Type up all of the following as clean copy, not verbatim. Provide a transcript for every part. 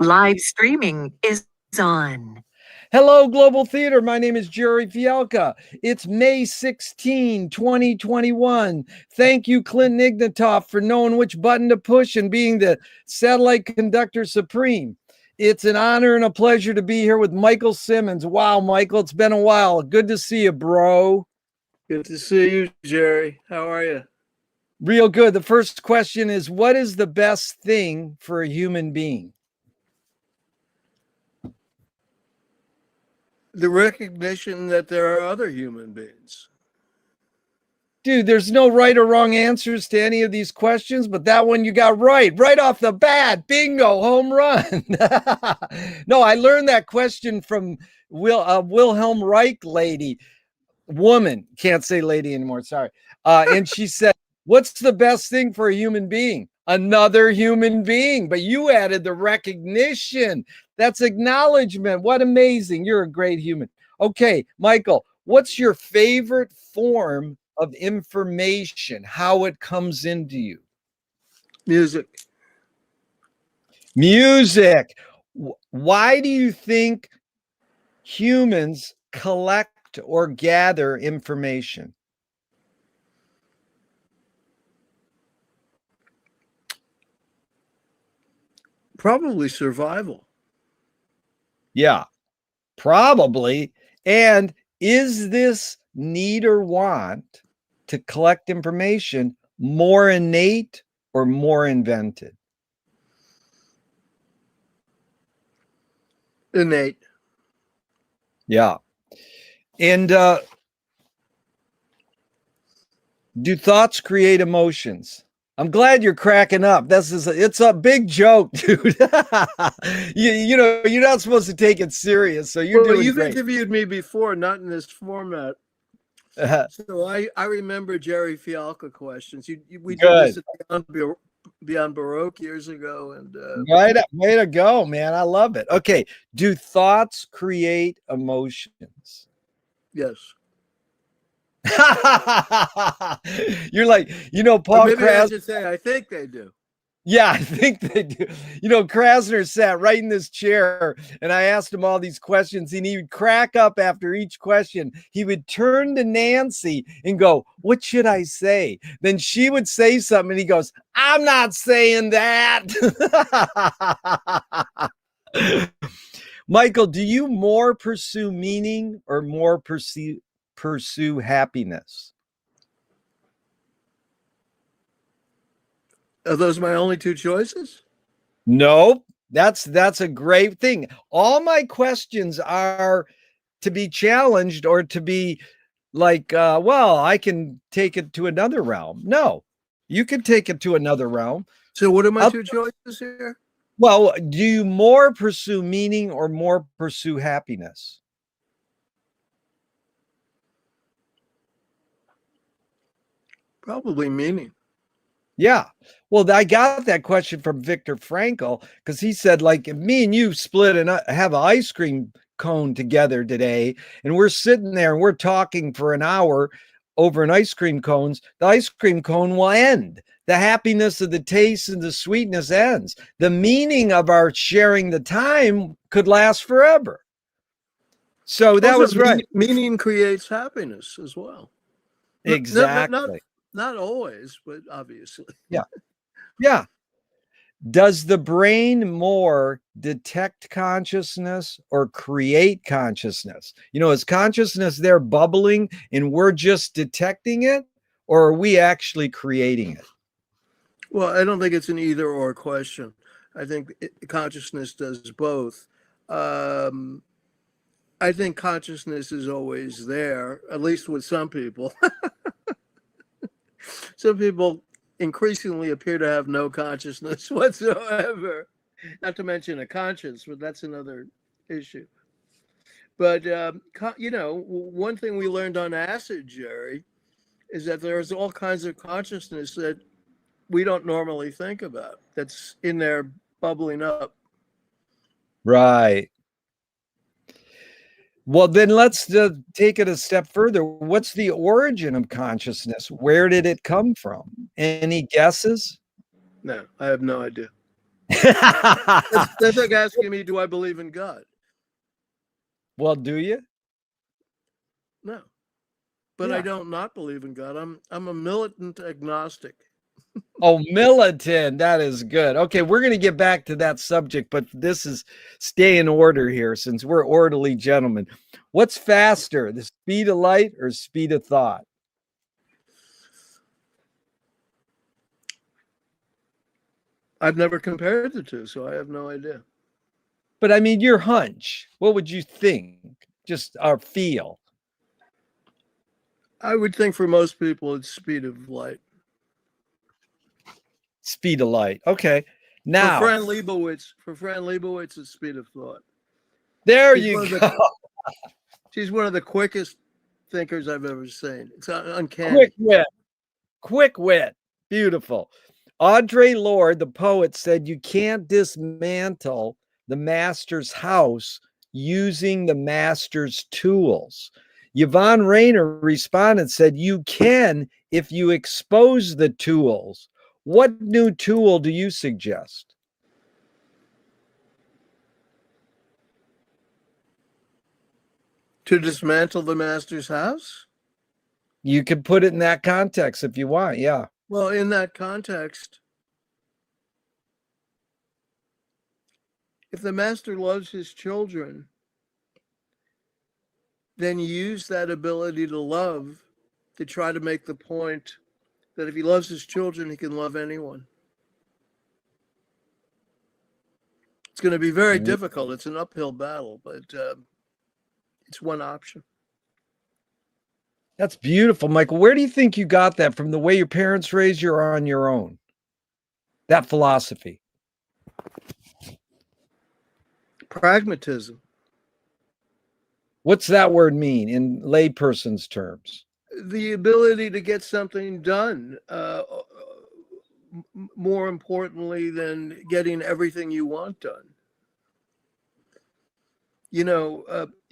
Live streaming is on. Hello, Global Theater. My name is Gerry Fialka. It's May 16, 2021. Thank you, Clint Ignatoff, for knowing which button to push and being the satellite conductor supreme. It's an honor and a pleasure to be here with Michael Simmons. Wow, Michael, it's been a while. Good to see you, bro. Good to see you, Gerry. How are you? Real good. The first question is, what is the best thing for a human being? The recognition that there are other human beings. Dude, there's no right or wrong answers to any of these questions, but that one you got right off the bat. Bingo, home run. No, I learned that question from Wilhelm Reich woman, can't say lady anymore, sorry. And she said, what's the best thing for a human being? Another human being. But you added the recognition. That's acknowledgement. What amazing. You're a great human. Okay, Michael, what's your favorite form of information, how it comes into you? Music. Music. Why do you think humans collect or gather information? Probably survival. Yeah, probably. And is this need or want to collect information more innate or more invented? Innate. Yeah. And do thoughts create emotions? I'm glad you're cracking up. It's a big joke, dude. you know, you're not supposed to take it serious. So you're doing you've great. Interviewed me before, not in this format. So I remember Gerry Fialka questions. We did this at Beyond Baroque years ago, and way to go, man. I love it. Okay, do thoughts create emotions? Yes. You're like, Paul maybe Krasner. I should say I think they do. Yeah, I think they do. Krasner sat right in this chair and I asked him all these questions and he would crack up after each question. He would turn to Nancy and go, what should I say? Then she would say something and he goes, I'm not saying that. Michael, do you more pursue meaning or more pursue happiness? Are those my only two choices? No, that's a great thing. All my questions are to be challenged or to be like, well, I can take it to another realm. No, you can take it to another realm. So what are my two choices here? Well, do you more pursue meaning or more pursue happiness? Probably meaning. Yeah. Well, I got that question from Viktor Frankl because he said, like, if me and you split and have an ice cream cone together today, and we're sitting there and we're talking for an hour over an ice cream cones, the ice cream cone will end. The happiness of the taste and the sweetness ends. The meaning of our sharing the time could last forever. So that was right. Meaning creates happiness as well. Exactly. Not always, but obviously. Yeah. Yeah. Does the brain more detect consciousness or create consciousness? Is consciousness there bubbling and we're just detecting it, or are we actually creating it? Well, I don't think it's an either or question. I think consciousness does both. I think consciousness is always there, at least with some people. Some people increasingly appear to have no consciousness whatsoever, not to mention a conscience, but that's another issue. But, one thing we learned on acid, Gerry, is that there's all kinds of consciousness that we don't normally think about that's in there bubbling up. Right. Well, then let's take it a step further. What's the origin of consciousness? Where did it come from? Any guesses? No, I have no idea. That's like asking me, do I believe in God? Well, do you? No, but Yeah. I don't not believe in God. I'm a militant agnostic. Oh, militant. That is good. Okay, we're going to get back to that subject, but this is stay in order here since we're orderly gentlemen. What's faster, the speed of light or speed of thought? I've never compared the two, so I have no idea. But I mean, your hunch, what would you think? Just our feel. I would think for most people it's speed of light. Speed of light. Okay. Now, For Fran Lebowitz, it's speed of thought. there you go. She's one of the quickest thinkers I've ever seen. It's uncanny. Quick wit. Quick wit. Beautiful. Audre Lorde, the poet, said you can't dismantle the master's house using the master's tools. Yvonne Rainer responded, said you can if you expose the tools. What new tool do you suggest? To dismantle the master's house? You can put it in that context if you want. Yeah. Well, in that context, if the master loves his children, then use that ability to love to try to make the point that if he loves his children, he can love anyone. It's going to be very difficult. It's an uphill battle, but it's one option. That's beautiful, Michael. Where do you think you got that from? The way your parents raised you or on your own? That philosophy. Pragmatism. What's that word mean in layperson's terms? The ability to get something done, more importantly than getting everything you want done.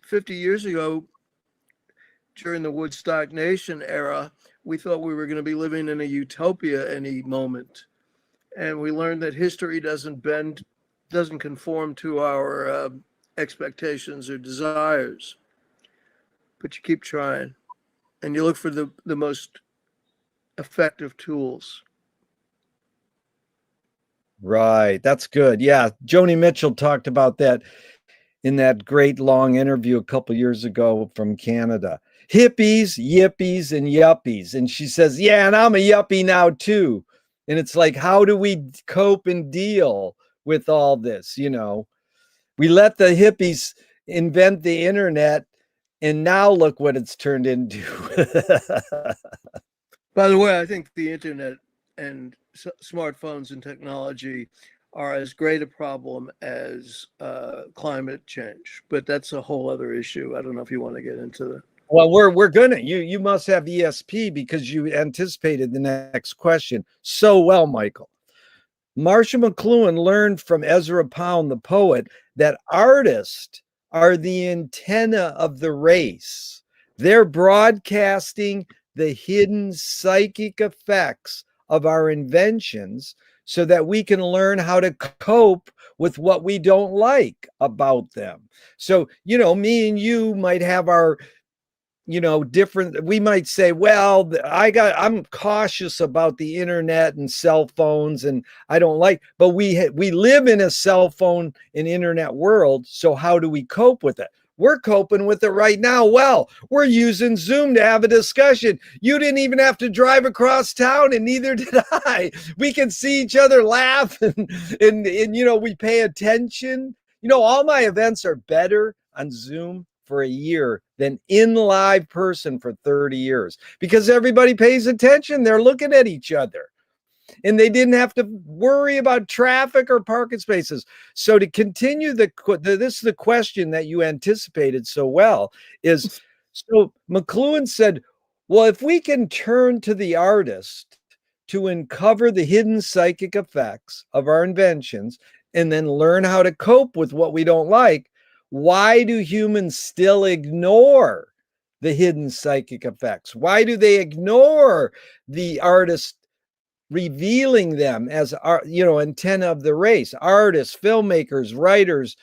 50 years ago, during the Woodstock Nation era, we thought we were going to be living in a utopia any moment. And we learned that history doesn't conform to our expectations or desires. But you keep trying, and you look for the most effective tools. Right. That's good. Yeah. Joni Mitchell talked about that in that great long interview a couple years ago from Canada. Hippies, yippies, and yuppies. And she says, yeah, and I'm a yuppie now too. And it's like, how do we cope and deal with all this? We let the hippies invent the internet, and now look what it's turned into. By the way, I think the internet and smartphones and technology are as great a problem as climate change, but that's a whole other issue. I don't know if you want to get into that. Well, we're gonna. You must have ESP because you anticipated the next question so well, Michael. Marcia McLuhan learned from Ezra Pound, the poet, that artists are the antenna of the race. They're broadcasting the hidden psychic effects of our inventions so that we can learn how to cope with what we don't like about them. So, me and you might have our different, we might say, well, I'm cautious about the internet and cell phones and I don't like, but we live in a cell phone and internet world. So how do we cope with it? We're coping with it right now. Well, we're using Zoom to have a discussion. You didn't even have to drive across town, and neither did I. We can see each other laugh and we pay attention. All my events are better on Zoom for a year than in live person for 30 years because everybody pays attention. They're looking at each other. And they didn't have to worry about traffic or parking spaces. So to continue this is the question that you anticipated so well is, so McLuhan said, well, if we can turn to the artist to uncover the hidden psychic effects of our inventions and then learn how to cope with what we don't like, why do humans still ignore the hidden psychic effects? Why do they ignore the artist revealing them as antenna of the race. Artists, filmmakers, writers,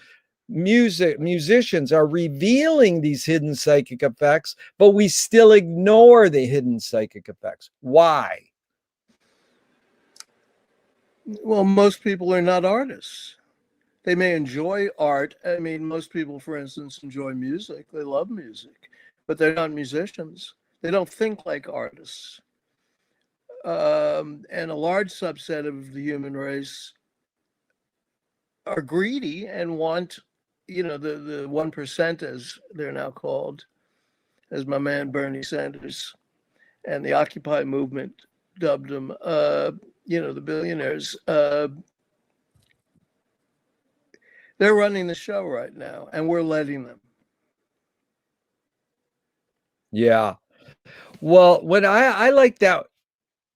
musicians are revealing these hidden psychic effects, but we still ignore the hidden psychic effects. Why? Well, most people are not artists. They may enjoy art. I mean, most people, for instance, enjoy music. They love music, but they're not musicians. They don't think like artists. And a large subset of the human race are greedy and want, the 1%, as they're now called, as my man Bernie Sanders and the Occupy movement dubbed them, the billionaires. They're running the show right now, and we're letting them. Yeah. Well, when I like that,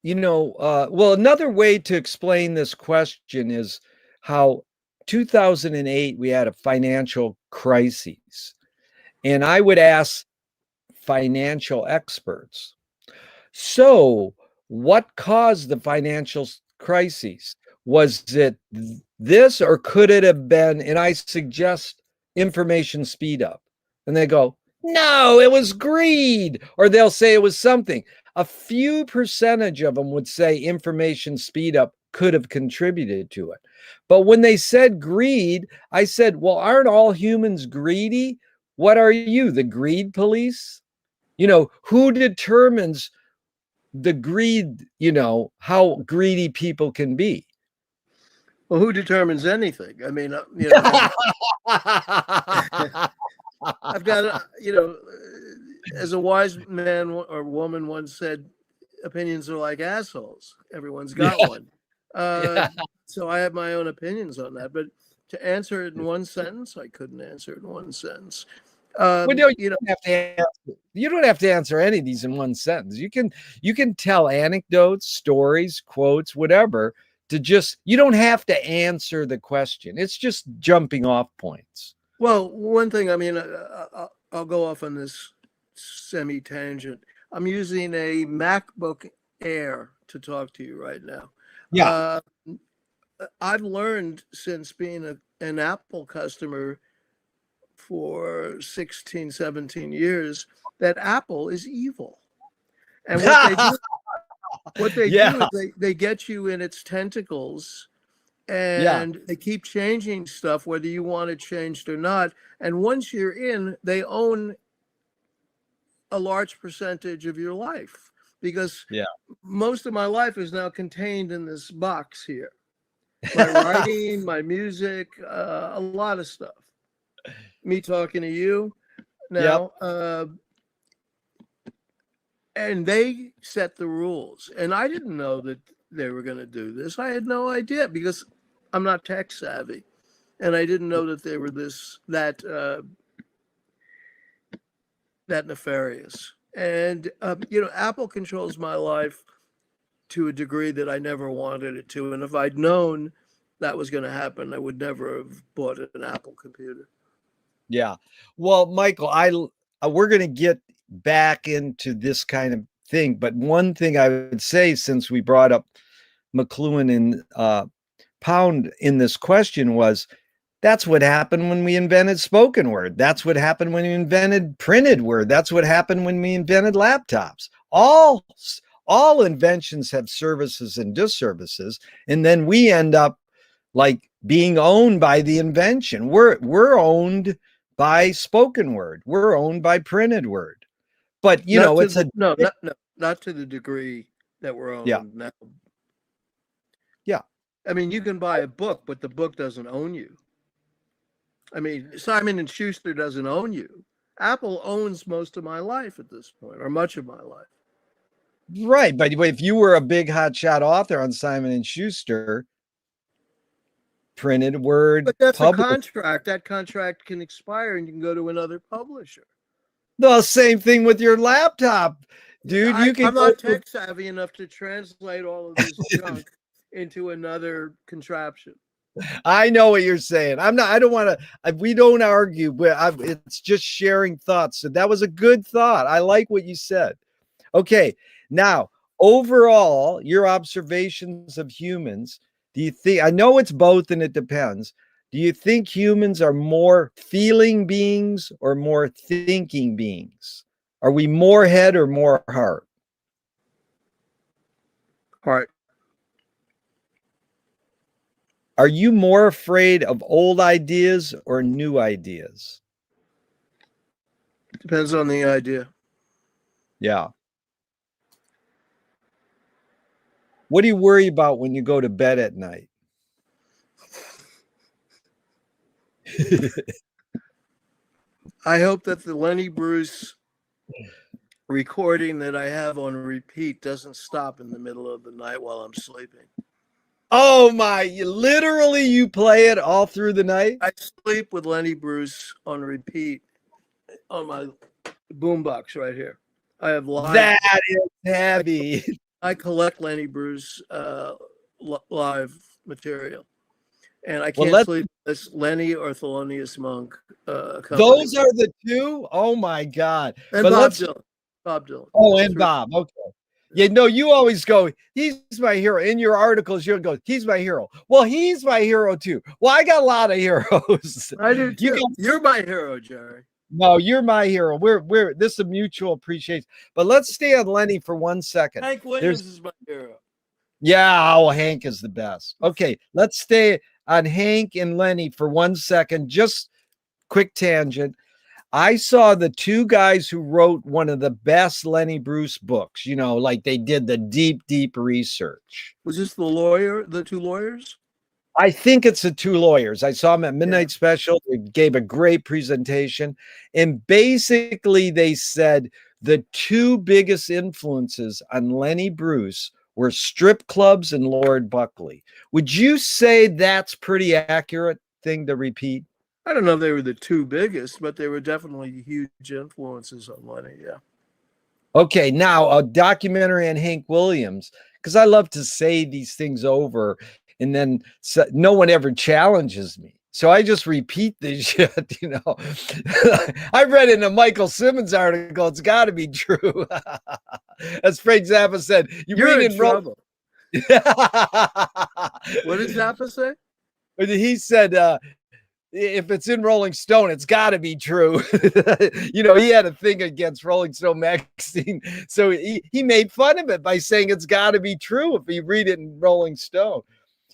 another way to explain this question is how 2008 we had a financial crisis. And I would ask financial experts, so what caused the financial crisis? Was it this, or could it have been, and I suggest information speed up? And they go, no, it was greed. Or they'll say it was something. A few percentage of them would say information speed up could have contributed to it. But when they said greed, I said, well, aren't all humans greedy? What are you, the greed police? Who determines the greed, how greedy people can be? Well, who determines anything? I mean, I've got, as a wise man or woman once said, opinions are like assholes. Everyone's got one. So I have my own opinions on that. But to answer it in one sentence, I couldn't answer it in one sentence. You don't have to answer any of these in one sentence. You can tell anecdotes, stories, quotes, whatever. You don't have to answer the question. It's just jumping off points. Well, one thing, I mean, I'll go off on this semi-tangent. I'm using a MacBook Air to talk to you right now. Yeah. I've learned since being an Apple customer for 16, 17 years that Apple is evil. And what they do is they get you in its tentacles, and they keep changing stuff, whether you want it changed or not. And once you're in, they own a large percentage of your life, because most of my life is now contained in this box here. My writing, my music, a lot of stuff. Me talking to you now. And they set the rules. And I didn't know that they were going to do this. I had no idea, because I'm not tech savvy. And I didn't know that they were that nefarious. And, Apple controls my life to a degree that I never wanted it to. And if I'd known that was going to happen, I would never have bought an Apple computer. Yeah. Well, Michael, we're going to get back into this kind of thing. But one thing I would say, since we brought up McLuhan and Pound in this question, was that's what happened when we invented spoken word. That's what happened when we invented printed word. That's what happened when we invented laptops. All inventions have services and disservices, and then we end up like being owned by the invention. We're owned by spoken word. We're owned by printed word. But not to the degree that we're owned now. Yeah. I mean, you can buy a book, but the book doesn't own you. I mean, Simon and Schuster doesn't own you. Apple owns most of my life at this point, or much of my life. Right, but if you were a big hotshot author on Simon and Schuster, printed word, but that's a contract. That contract can expire, and you can go to another publisher. The same thing with your laptop, dude. I'm not tech savvy enough to translate all of this junk into another contraption. I know what you're saying. I don't want to, we don't argue, but it's just sharing thoughts. So that was a good thought. I like what you said. Okay. Now, overall, your observations of humans, do you think, I know it's both and it depends. Do you think humans are more feeling beings or more thinking beings? Are we more head or more heart? Heart. Are you more afraid of old ideas or new ideas? Depends on the idea. Yeah. What do you worry about when you go to bed at night? I hope that the Lenny Bruce recording that I have on repeat doesn't stop in the middle of the night while I'm sleeping. Oh my, literally you play it all through the night? I sleep with Lenny Bruce on repeat on my boombox right here. I have live. That is heavy. I collect Lenny Bruce live material, and I can't sleep unless Lenny or Thelonious Monk. Those are the two? Oh my God. And but Bob Dylan. Bob Dylan. Oh, and Bob. Okay. Yeah, no, you always go, he's my hero. In your articles, you'll go, he's my hero. Well, he's my hero too. Well, I got a lot of heroes. I do too. You're my hero, Gerry. No, you're my hero. This is a mutual appreciation. But let's stay on Lenny for 1 second. Hank Williams is my hero. Yeah, oh, Hank is the best. Okay, let's stay on Hank and Lenny for 1 second. Just quick tangent. I saw the two guys who wrote one of the best Lenny Bruce books, you know, like they did the deep, deep research. Was this the two lawyers? I think it's the two lawyers. I saw them at Midnight Special. They gave a great presentation. And basically they said the two biggest influences on Lenny Bruce were strip clubs and Lord Buckley. Would you say that's pretty accurate thing to repeat? I don't know if they were the two biggest, but they were definitely huge influences on Lenny. Yeah. Okay, now a documentary on Hank Williams, because I love to say these things over and then no one ever challenges me. So I just repeat this shit, you know. I read in a Michael Simmons article, it's got to be true. As Frank Zappa said, you're in trouble. What did Zappa say? He said, if it's in Rolling Stone, it's got to be true. You know, he had a thing against Rolling Stone magazine. So he made fun of it by saying it's got to be true if you read it in Rolling Stone.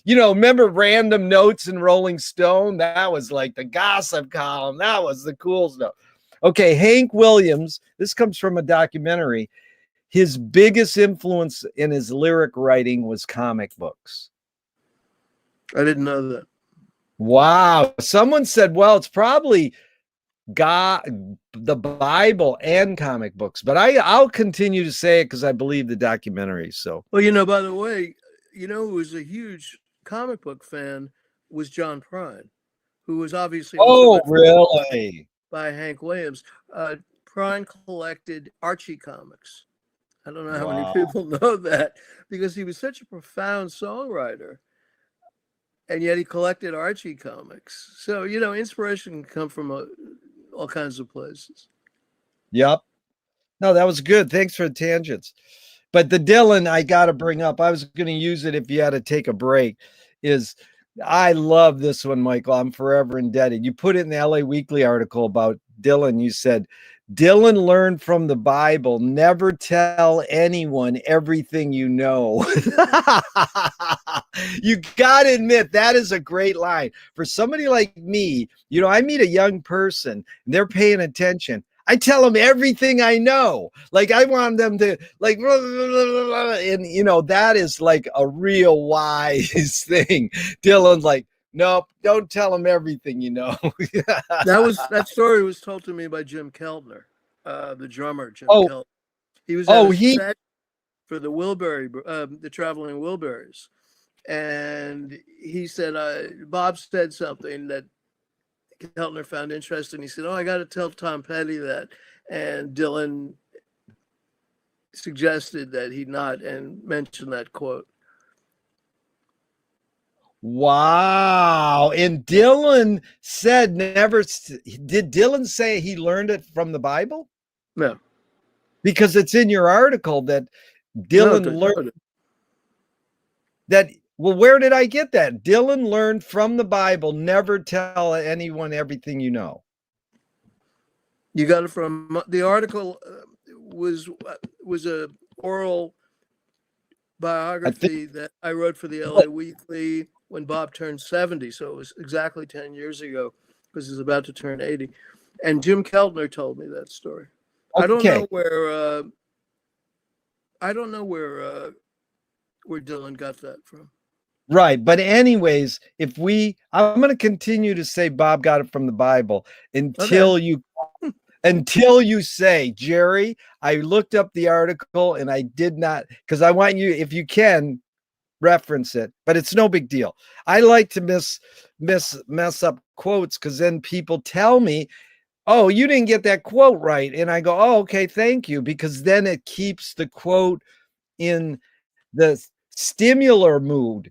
You know, remember Random Notes in Rolling Stone? That was like the gossip column. That was the cool stuff. Okay, Hank Williams, this comes from a documentary. His biggest influence in his lyric writing was comic books. I didn't know that. Wow. Someone said, well, it's probably God, the Bible and comic books, but I'll continue to say it because I believe the documentary. So, well, you know, by the way, you know, who was a huge comic book fan was John Prine, who was obviously really by Hank Williams. Prine collected Archie comics. I don't know how many people know that because he was such a profound songwriter. And yet he collected Archie comics. So, you know, inspiration can come from all kinds of places. Yep. No, that was good. Thanks for the tangents. But the Dylan I got to bring up, I was going to use it if you had to take a break, is I love this one, Michael. I'm forever indebted. You put it in the LA Weekly article about Dylan. You said, Dylan learned from the Bible, never tell anyone everything you know. You got to admit, that is a great line. For somebody like me, you know, I meet a young person, and they're paying attention. I tell them everything I know. Like I want them to like, and you know, that is like a real wise thing. Dylan's like, nope, don't tell them everything you know. That story was told to me by Jim Keltner, the drummer. Jim Keltner. He was set for the Wilbury, the Traveling Wilburys, and he said Bob said something that Keltner found interesting. He said, "Oh, I got to tell Tom Petty that," and Dylan suggested that he not and mention that quote. Wow. And Dylan said never. Did Dylan say he learned it from the Bible? No. Because it's in your article that Dylan learned that. Well, where did I get that? Dylan learned from the Bible, never tell anyone everything you know. You got it from the article. Was a oral biography that I wrote for the LA Weekly when Bob turned 70. So it was exactly 10 years ago, because he's about to turn 80. And Jim Keltner told me that story. Okay. I don't know where Dylan got that from. Right. But anyways, I'm going to continue to say Bob got it from the Bible until you say, Gerry, I looked up the article and I did not, because I want you, if you can, reference it, but it's no big deal. I like to mess up quotes, because then people tell me, oh, you didn't get that quote right. And I go, oh, okay, thank you. Because then it keeps the quote in the stimular mood.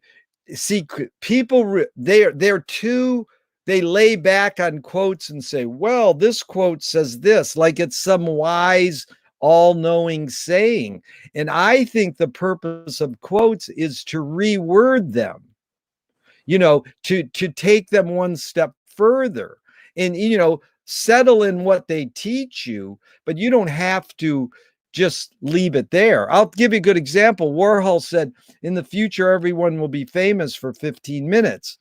See, people, they lay back on quotes and say, well, this quote says this, like it's some wise, all-knowing saying. And I think the purpose of quotes is to reword them, to take them one step further and, settle in what they teach you, but you don't have to just leave it there. I'll give you a good example. Warhol said, in the future, everyone will be famous for 15 minutes.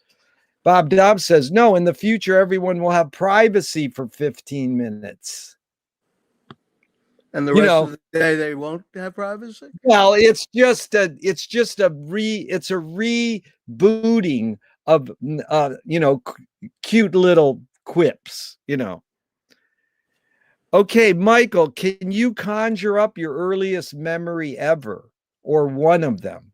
Bob Dobbs says, no, in the future, everyone will have privacy for 15 minutes. And the rest of the day, they won't have privacy? Well, it's just a rebooting of, cute little quips, Okay, Michael, can you conjure up your earliest memory ever, or one of them?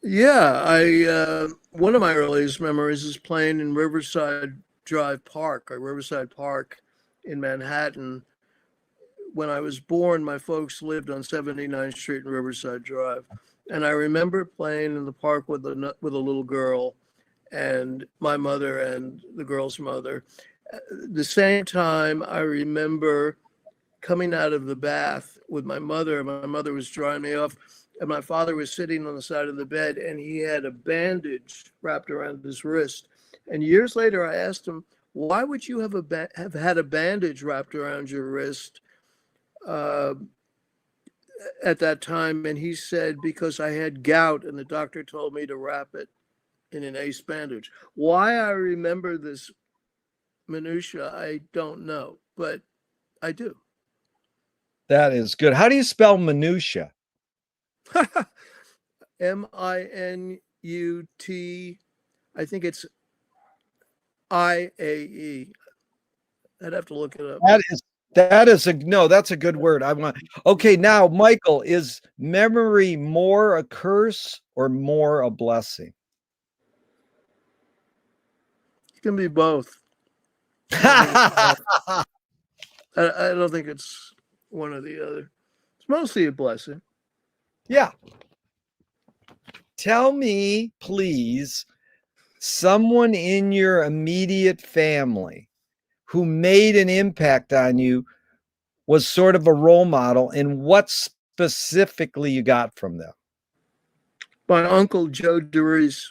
Yeah, one of my earliest memories is playing in Riverside Park in Manhattan. When I was born, my folks lived on 79th Street and Riverside Drive. And I remember playing in the park with a little girl and my mother and the girl's mother. At the same time, I remember coming out of the bath with my mother. My mother was drying me off, and my father was sitting on the side of the bed, and he had a bandage wrapped around his wrist. And years later, I asked him, why would you have had a bandage wrapped around your wrist at that time? And he said, because I had gout and the doctor told me to wrap it in an ace bandage. Why I remember this minutia, I don't know, but I do. That is good. How do you spell minutia? M-I-N-U-T, I think it's I-A-E. I'd have to look it up. That's a good word. Okay, now, Michael, is memory more a curse or more a blessing? It can be both. I don't think it's one or the other. It's mostly a blessing. Yeah. Tell me, please, someone in your immediate family who made an impact on you, was sort of a role model, and what specifically you got from them. My uncle Joe Derise,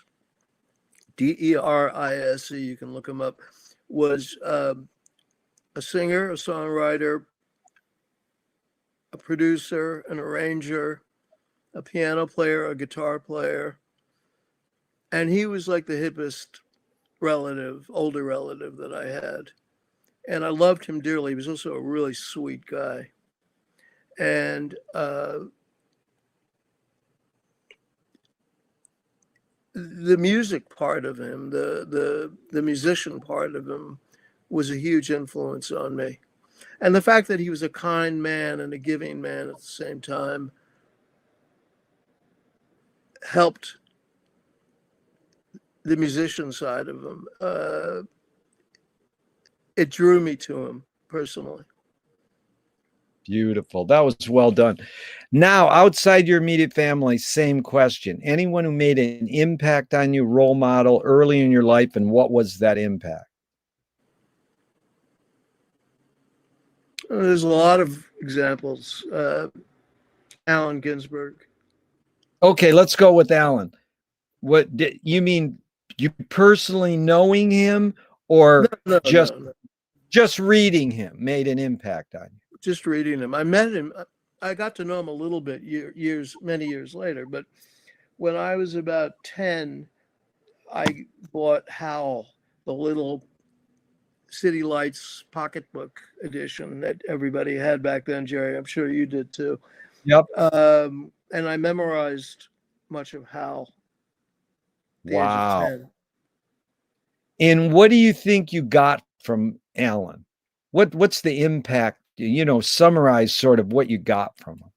D-E-R-I-S-E, you can look him up, was a singer, a songwriter, a producer, an arranger, a piano player, a guitar player. And he was like the hippest older relative that I had. And I loved him dearly. He was also a really sweet guy. And the music part of him, the musician part of him, was a huge influence on me. And the fact that he was a kind man and a giving man at the same time helped the musician side of him. It drew me to him personally. Beautiful. That was well done. Now, outside your immediate family, same question. Anyone who made an impact on you, role model early in your life, and what was that impact? There's a lot of examples. Allen Ginsberg. Okay, let's go with Alan. What did you mean? You personally knowing him, or just No. just reading him made an impact on you? Just reading him. I met him. I got to know him a little bit many years later. But when I was about 10, I bought Howl, the little City Lights pocketbook edition that everybody had back then, Gerry. I'm sure you did too. Yep. And I memorized much of Howl at the age of Wow. 10. And what do you think you got from Alan? What's the impact? Summarize sort of what you got from him.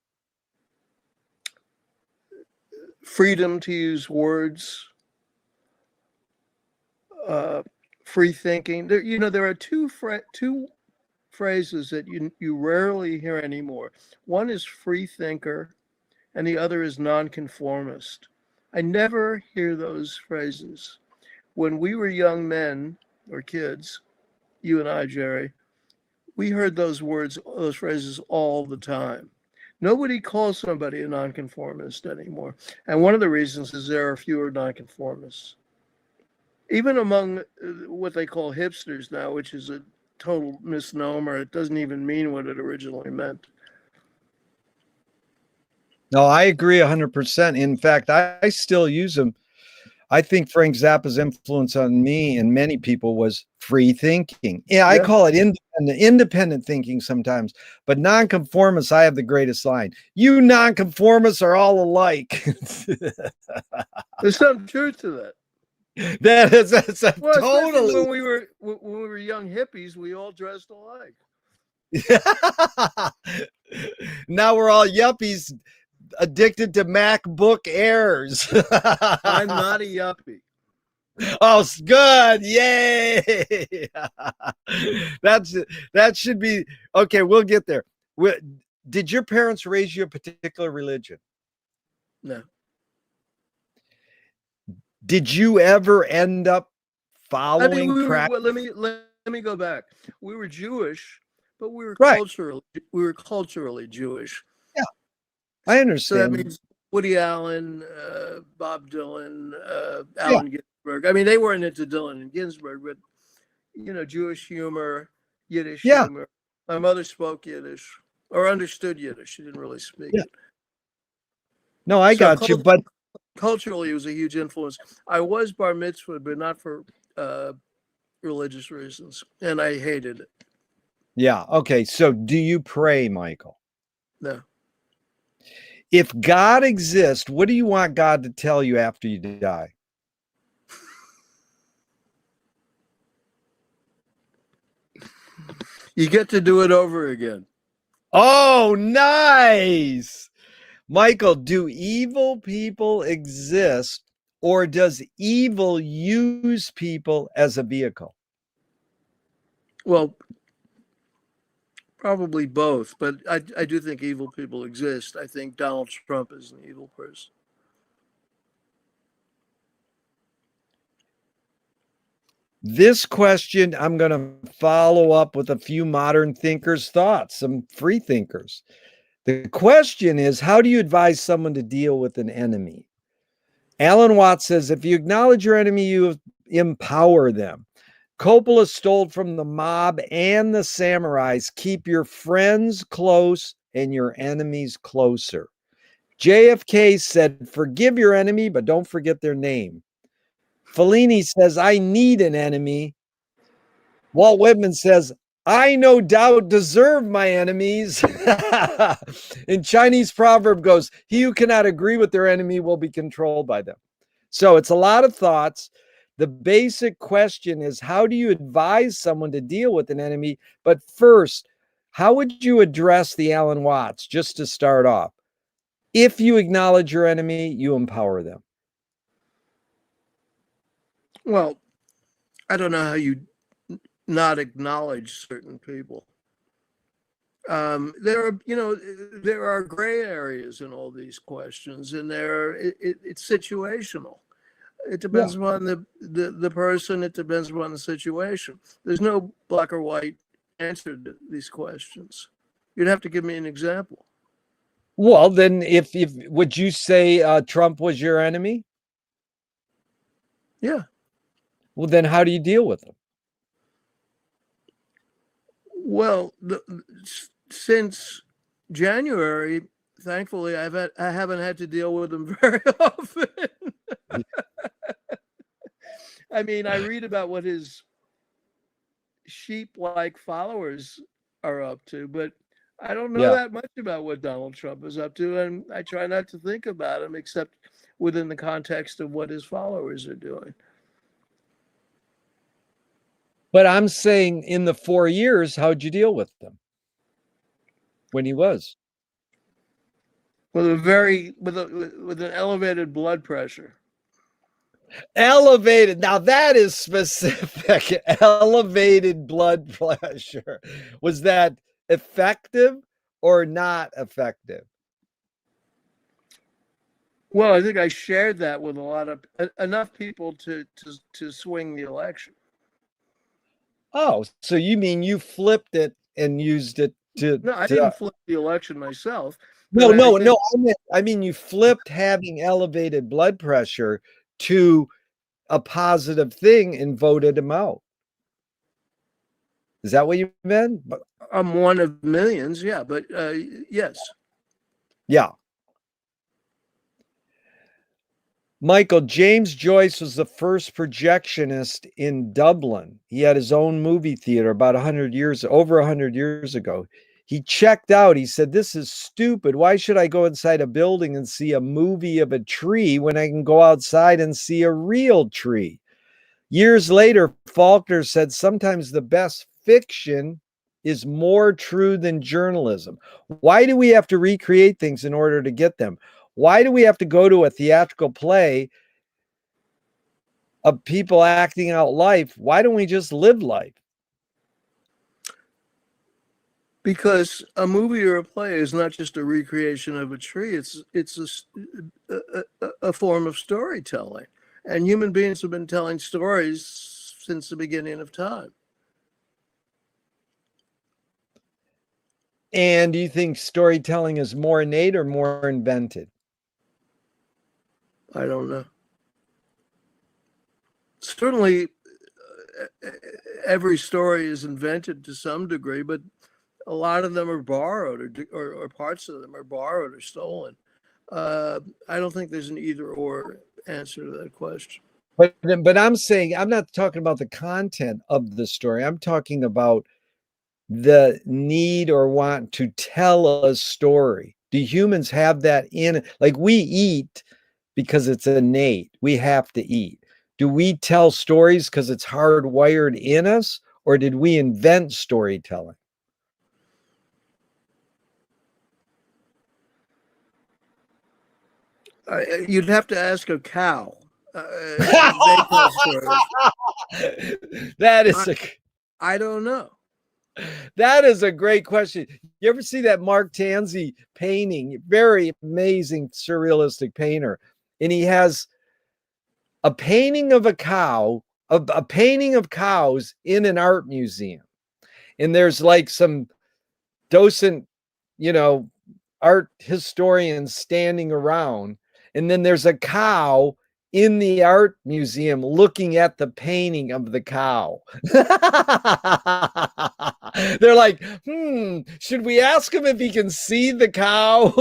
Freedom to use words, free thinking. There are two phrases that you rarely hear anymore. One is free thinker, and the other is nonconformist. I never hear those phrases. When we were young men or kids, you and I, Gerry, we heard those phrases all the time. Nobody calls somebody a nonconformist anymore. And one of the reasons is there are fewer nonconformists. Even among what they call hipsters now, which is a total misnomer. It doesn't even mean what it originally meant. No, I agree 100%. In fact, I still use them. I think Frank Zappa's influence on me and many people was free thinking. Yeah, I call it independent thinking sometimes, but nonconformists, I have the greatest line. You nonconformists are all alike. There's some truth to that. That's Well, totally. when we were young hippies, we all dressed alike. Now we're all yuppies addicted to MacBook Airs. I'm not a yuppie. Oh, good. Yay. That should be okay. We'll get there. Did your parents raise you a particular religion? No. Did you ever end up following practice? Let me go back. We were Jewish, but we were culturally Jewish. Yeah, I understand. So that means Woody Allen, Bob Dylan, Allen Ginsberg. I mean, they weren't into Dylan and Ginsberg, but Jewish humor, Yiddish humor. My mother spoke Yiddish or understood Yiddish. She didn't really speak it. No, I got you, but culturally, it was a huge influence. I was bar mitzvah, but not for religious reasons, and I hated it. Yeah. Okay. So, do you pray, Michael? No. If God exists, what do you want God to tell you after you die? You get to do it over again. Oh, nice. Michael, do evil people exist, or does evil use people as a vehicle? Well, probably both, but I do think evil people exist. I think Donald Trump is an evil person. This question, I'm going to follow up with a few modern thinkers' thoughts, some free thinkers. The question is, how do you advise someone to deal with an enemy? Alan Watts says, if you acknowledge your enemy, you empower them. Coppola stole from the mob and the samurais. Keep your friends close and your enemies closer. JFK said, forgive your enemy, but don't forget their name. Fellini says, I need an enemy. Walt Whitman says, I no doubt deserve my enemies. And Chinese proverb goes, he who cannot agree with their enemy will be controlled by them. So it's a lot of thoughts. The basic question is, how do you advise someone to deal with an enemy? But first, how would you address the Alan Watts, just to start off? If you acknowledge your enemy, you empower them. Well, I don't know how you not acknowledge certain people. There are gray areas in all these questions, and it's situational. It depends upon the person. It depends upon the situation. There's no black or white answer to these questions. You'd have to give me an example. Well, then if would you say Trump was your enemy? Yeah. Well, then how do you deal with him? Well, since January, thankfully, I haven't had to deal with him very often. I mean, I read about what his sheep-like followers are up to, but I don't know Yeah. that much about what Donald Trump is up to, and I try not to think about him except within the context of what his followers are doing. But I'm saying in the 4 years, how'd you deal with them when he was? With an elevated blood pressure. Elevated. Now that is specific. Elevated blood pressure. Was that effective or not effective? Well, I think I shared that with enough people to swing the election. Oh, so you mean you flipped it and used it to No, I didn't flip the election myself. no, But no, no. I mean you flipped having elevated blood pressure to a positive thing and voted him out. Is that what you meant? I'm one of millions, yeah. But yes. Yeah. Michael, James Joyce was the first projectionist in Dublin. He had his own movie theater about over 100 years ago. He checked out. He said, "This is stupid. Why should I go inside a building and see a movie of a tree when I can go outside and see a real tree?" Years later, Faulkner said, "Sometimes the best fiction is more true than journalism." Why do we have to recreate things in order to get them? Why do we have to go to a theatrical play of people acting out life? Why don't we just live life? Because a movie or a play is not just a recreation of a tree. It's a form of storytelling, and human beings have been telling stories since the beginning of time. And do you think storytelling is more innate or more invented? I don't know. Certainly, every story is invented to some degree, but a lot of them are borrowed, or parts of them are borrowed or stolen. I don't think there's an either or answer to that question. But I'm saying, I'm not talking about the content of the story. I'm talking about the need or want to tell a story. Do humans have that in? Like, we eat because it's innate. We have to eat. Do we tell stories because it's hardwired in us, or did we invent storytelling? You'd have to ask a cow. They tell stories. That is I don't know. That is a great question. You ever see that Mark Tansey painting? Very amazing surrealistic painter. And he has a painting of a cow, a painting of cows in an art museum. And there's like some docent, art historians standing around. And then there's a cow in the art museum looking at the painting of the cow. They're like, should we ask him if he can see the cow?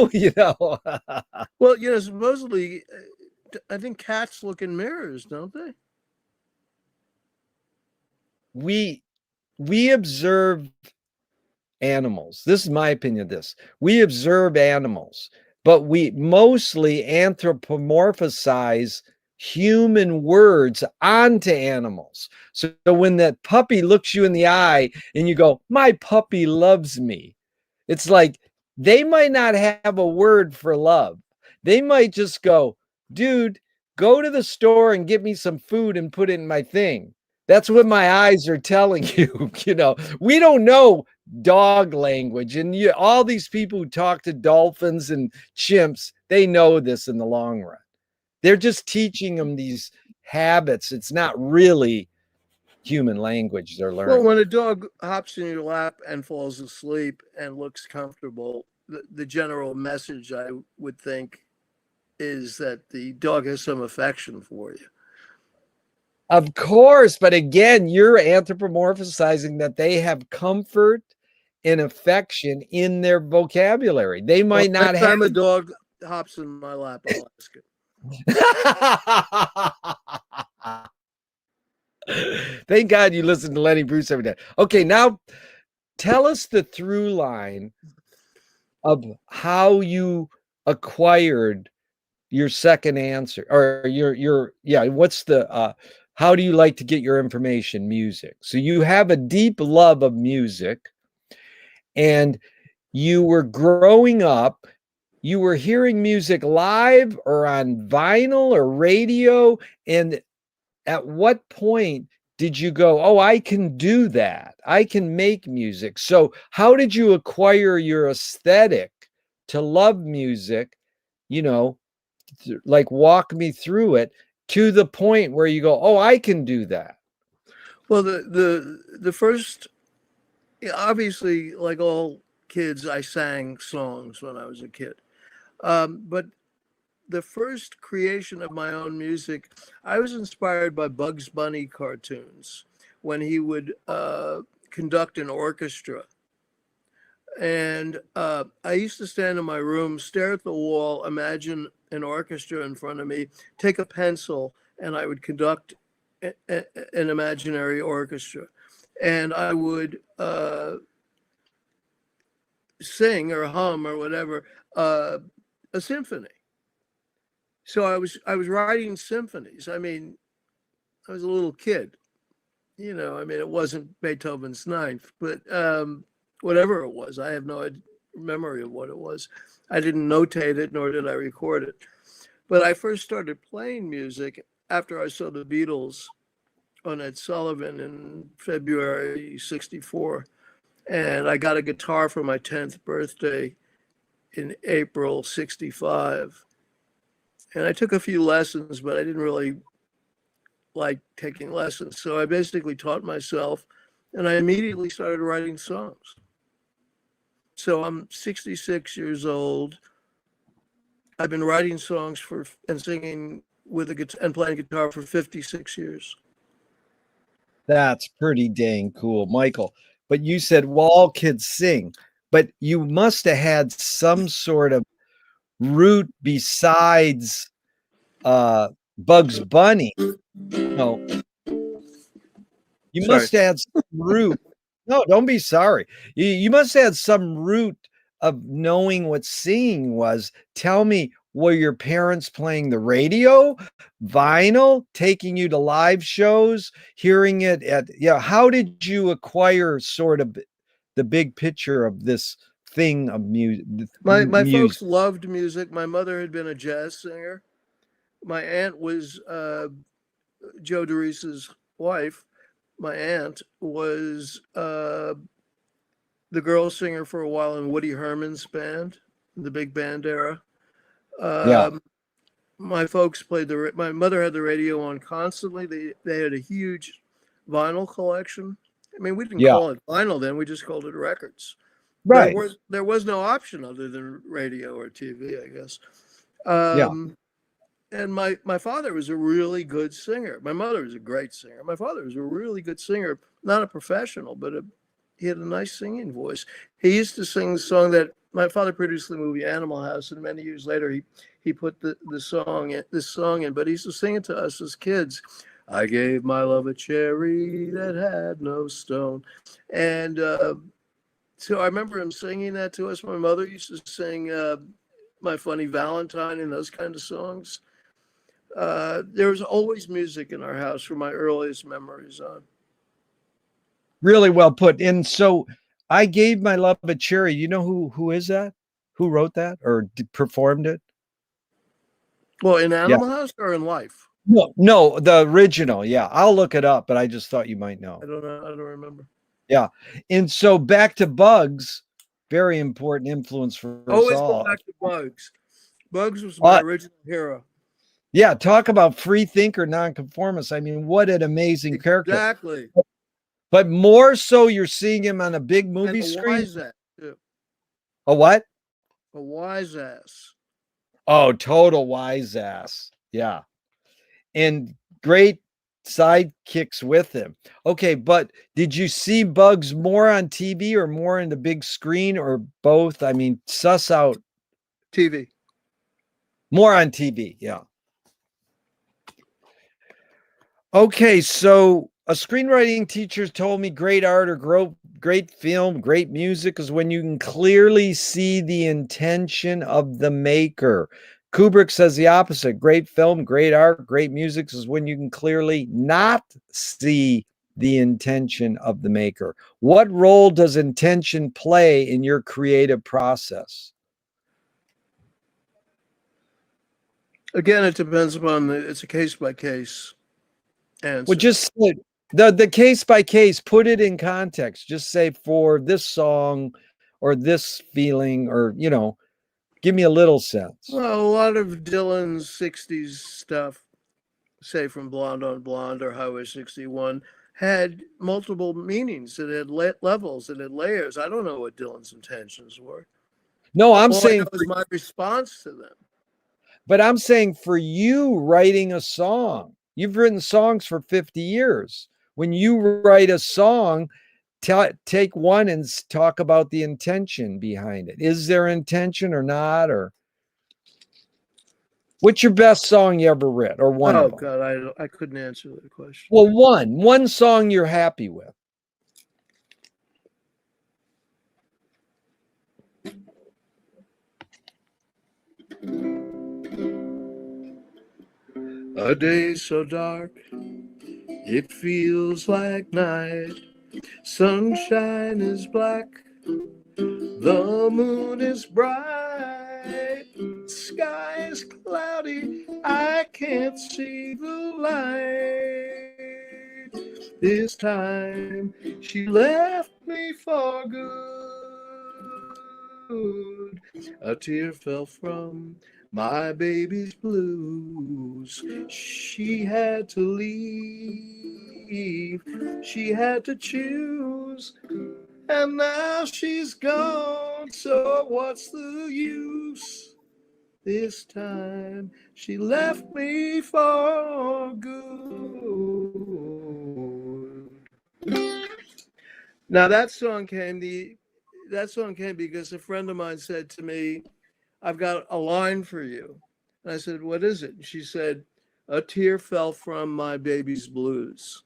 Well, supposedly, I think cats look in mirrors, don't they? We observe animals. This is my opinion of this. We observe animals, but we mostly anthropomorphize human words onto animals. So when that puppy looks you in the eye and you go, "My puppy loves me," it's like they might not have a word for love. They might just go, "Dude, go to the store and get me some food and put it in my thing." That's what my eyes are telling you. We don't know dog language, and all these people who talk to dolphins and chimps, they know this in the long run. They're just teaching them these habits. It's not really human language they're learning. Well, when a dog hops in your lap and falls asleep and looks comfortable, the general message, I would think, is that the dog has some affection for you. Of course, but again, you're anthropomorphizing that they have comfort and affection in their vocabulary. They might Well, not next have. time a dog hops in my lap, I'll ask it. Thank God you listen to Lenny Bruce every day. Okay, now tell us the through line of how you acquired your second answer, or what's the how do you like to get your information? Music. So you have a deep love of music, and you were growing up, you were hearing music live or on vinyl or radio, and at what point did you go, oh, I can do that, I can make music? So how did you acquire your aesthetic to love music, like walk me through it to the point where you go, oh, I can do that? Well, the first, obviously, like all kids, I sang songs when I was a kid. But the first creation of my own music, I was inspired by Bugs Bunny cartoons when he would conduct an orchestra. And I used to stand in my room, stare at the wall, imagine an orchestra in front of me, take a pencil, and I would conduct an imaginary orchestra. And I would sing or hum or whatever a symphony. So I was writing symphonies. I mean, I was a little kid, I mean, it wasn't Beethoven's Ninth, but whatever it was, I have no memory of what it was. I didn't notate it, nor did I record it. But I first started playing music after I saw the Beatles on Ed Sullivan in February '64. And I got a guitar for my 10th birthday in April '65. And I took a few lessons, but I didn't really like taking lessons. So I basically taught myself, and I immediately started writing songs. So I'm 66 years old. I've been writing songs and singing with a guitar and playing guitar for 56 years. That's pretty dang cool, Michael. But you said, well, all kids sing, but you must have had some sort of root besides Bugs Bunny. No, you must have had some root. No, don't be sorry. You must have had some root of knowing what singing was. Tell me, were your parents playing the radio, vinyl, taking you to live shows, hearing it how did you acquire sort of the big picture of this thing of music? My folks loved music. My mother had been a jazz singer. My aunt was Joe DeReese's wife. My aunt was the girl singer for a while in Woody Herman's band, the big band era. My folks played my mother had the radio on constantly. They had a huge vinyl collection. I mean, we didn't call it vinyl then; we just called it records. Right. There was no option other than radio or TV, I guess. And my father was a really good singer. My mother was a great singer. My father was a really good singer, not a professional, but he had a nice singing voice. He used to sing the song that my father produced the movie Animal House, and many years later he put this song in. But he used to sing it to us as kids. I gave my love a cherry that had no stone, and so I remember him singing that to us. My mother used to sing My Funny Valentine and those kind of songs. There was always music in our house from my earliest memories on. Really well put. And so I gave my love a cherry. You know who is that? Who wrote that or performed it? Well, in Animal House or in life? No, the original. Yeah, I'll look it up, but I just thought you might know. I don't know. I don't remember. Yeah. And so back to Bugs, very important influence for us all. Go back to Bugs. Bugs was my original hero. Yeah, talk about free thinker, nonconformist. I mean, what an amazing character. Exactly. But more so, you're seeing him on a big movie screen. Why is that? Too. A what? A wise ass. Oh, total wise ass. Yeah. And great sidekicks with him. Okay, but did you see Bugs more on TV or more in the big screen or both? I mean, suss out TV. more on TV. Yeah. Okay, so a screenwriting teacher told me great art or great film, great music is when you can clearly see the intention of the maker. Kubrick says the opposite. Great film, great art, great music is when you can clearly not see the intention of the maker. What role does intention play in your creative process? Again, it depends upon it's a case by case answer. Well, just the case by case, put it in context. Just say for this song or this feeling, or give me a little sense. Well, a lot of Dylan's 60s stuff, say from Blonde on Blonde or Highway 61, had multiple meanings. It had levels, it had layers. I don't know what Dylan's intentions were. No, I'm All saying I know is my response to them. But I'm saying for you writing a song, you've written songs for 50 years. When you write a song, take one and talk about the intention behind it. Is there intention or not? Or what's your best song you ever writ, or one of them? God, I couldn't answer that question. Well, one song you're happy with. A day so dark, it feels like night. Sunshine is black, the moon is bright. Sky is cloudy, I can't see the light. This time she left me for good. A tear fell from my baby's blues. She had to leave. She had to choose. And now she's gone. So what's the use? This time she left me for good. Now that song came because a friend of mine said to me, I've got a line for you. And I said, what is it? And she said, a tear fell from my baby's blues.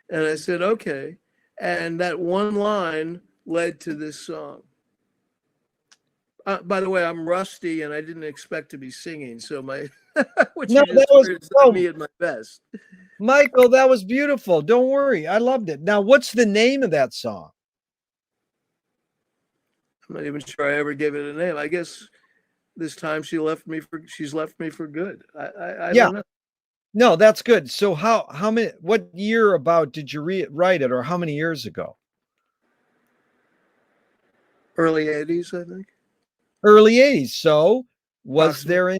And I said, okay. And that one line led to this song. By the way, I'm rusty and I didn't expect to be singing. So what you just heard is not me at my best. Michael, that was beautiful. Don't worry. I loved it. Now, what's the name of that song? I'm not even sure I ever gave it a name. I guess this time she's left me for good. I don't know. No, that's good. So what year about did you write it, or how many years ago? Early 80s, I think. Early 80s. So was there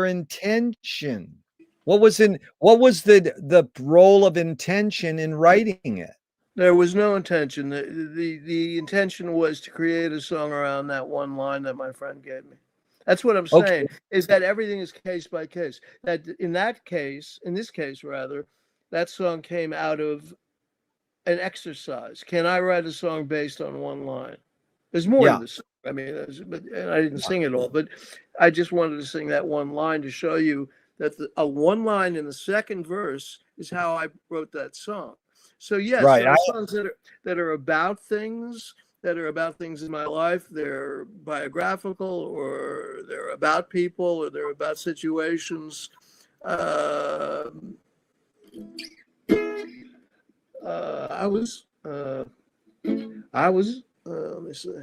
intention? What was the role of intention in writing it? There was no intention. The intention was to create a song around that one line that my friend gave me. That's what I'm saying, is that everything is case by case. That in this case, that song came out of an exercise. Can I write a song based on one line? There's more to this. I mean, and I didn't sing it all, but I just wanted to sing that one line to show you that a one line in the second verse is how I wrote that song. So yes, there are songs that are about things in my life. They're biographical, or they're about people, or they're about situations. Let me see.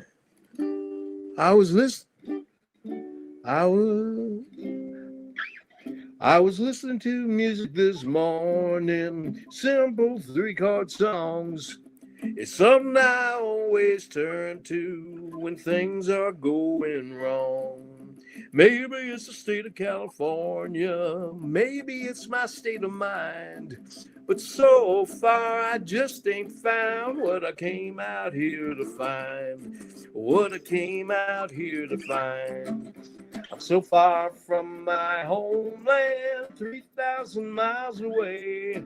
I was listening to music this morning, simple 3-chord songs. It's something I always turn to when things are going wrong. Maybe it's the state of California. Maybe it's my state of mind. But so far, I just ain't found what I came out here to find. What I came out here to find. I'm so far from my homeland, 3,000 miles away.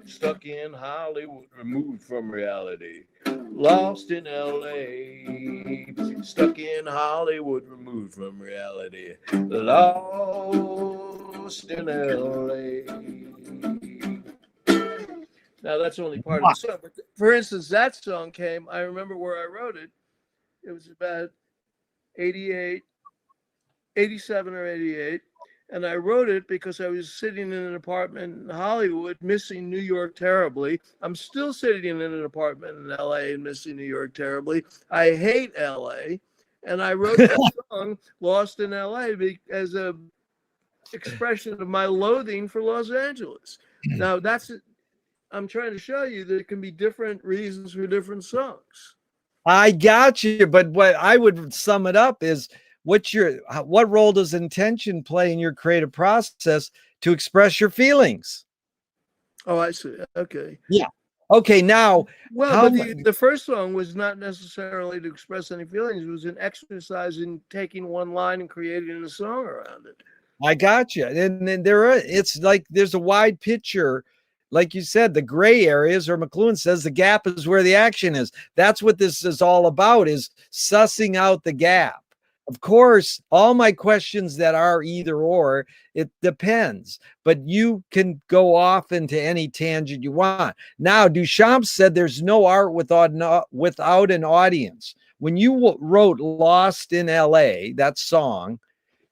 Stuck in Hollywood, removed from reality. Lost in LA. Stuck in Hollywood, removed from reality. Lost in LA. Now that's only part of the song. But for instance, that song came, I remember where I wrote it. It was about 88, 87 or 88. And I wrote it because I was sitting in an apartment in Hollywood, missing New York terribly. I'm still sitting in an apartment in LA and missing New York terribly. I hate LA. And I wrote that song, Lost in LA, as a expression of my loathing for Los Angeles. Now, I'm trying to show you that it can be different reasons for different songs. I got you. But what I would sum it up is, what role does intention play in your creative process to express your feelings? Oh, I see. Okay. Yeah. Okay. Now, well, but the first song was not necessarily to express any feelings. It was an exercise in taking one line and creating a song around it. I got you. And then it's like there's a wide picture. Like you said, the gray areas, or McLuhan says the gap is where the action is. That's what this is all about, is sussing out the gap. Of course, all my questions that are either or, it depends, but you can go off into any tangent you want. Now, Duchamp said there's no art without an audience. When you wrote Lost in LA, that song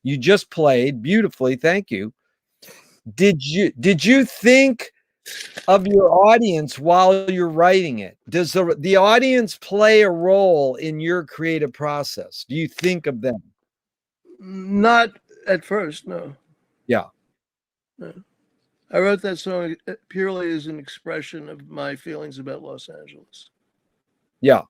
you just played beautifully, thank you. Did you think of your audience while you're writing it? Does the audience play a role in your creative process? Do you think of them? Not at first, no. Yeah. No. I wrote that song purely as an expression of my feelings about Los Angeles. Yeah.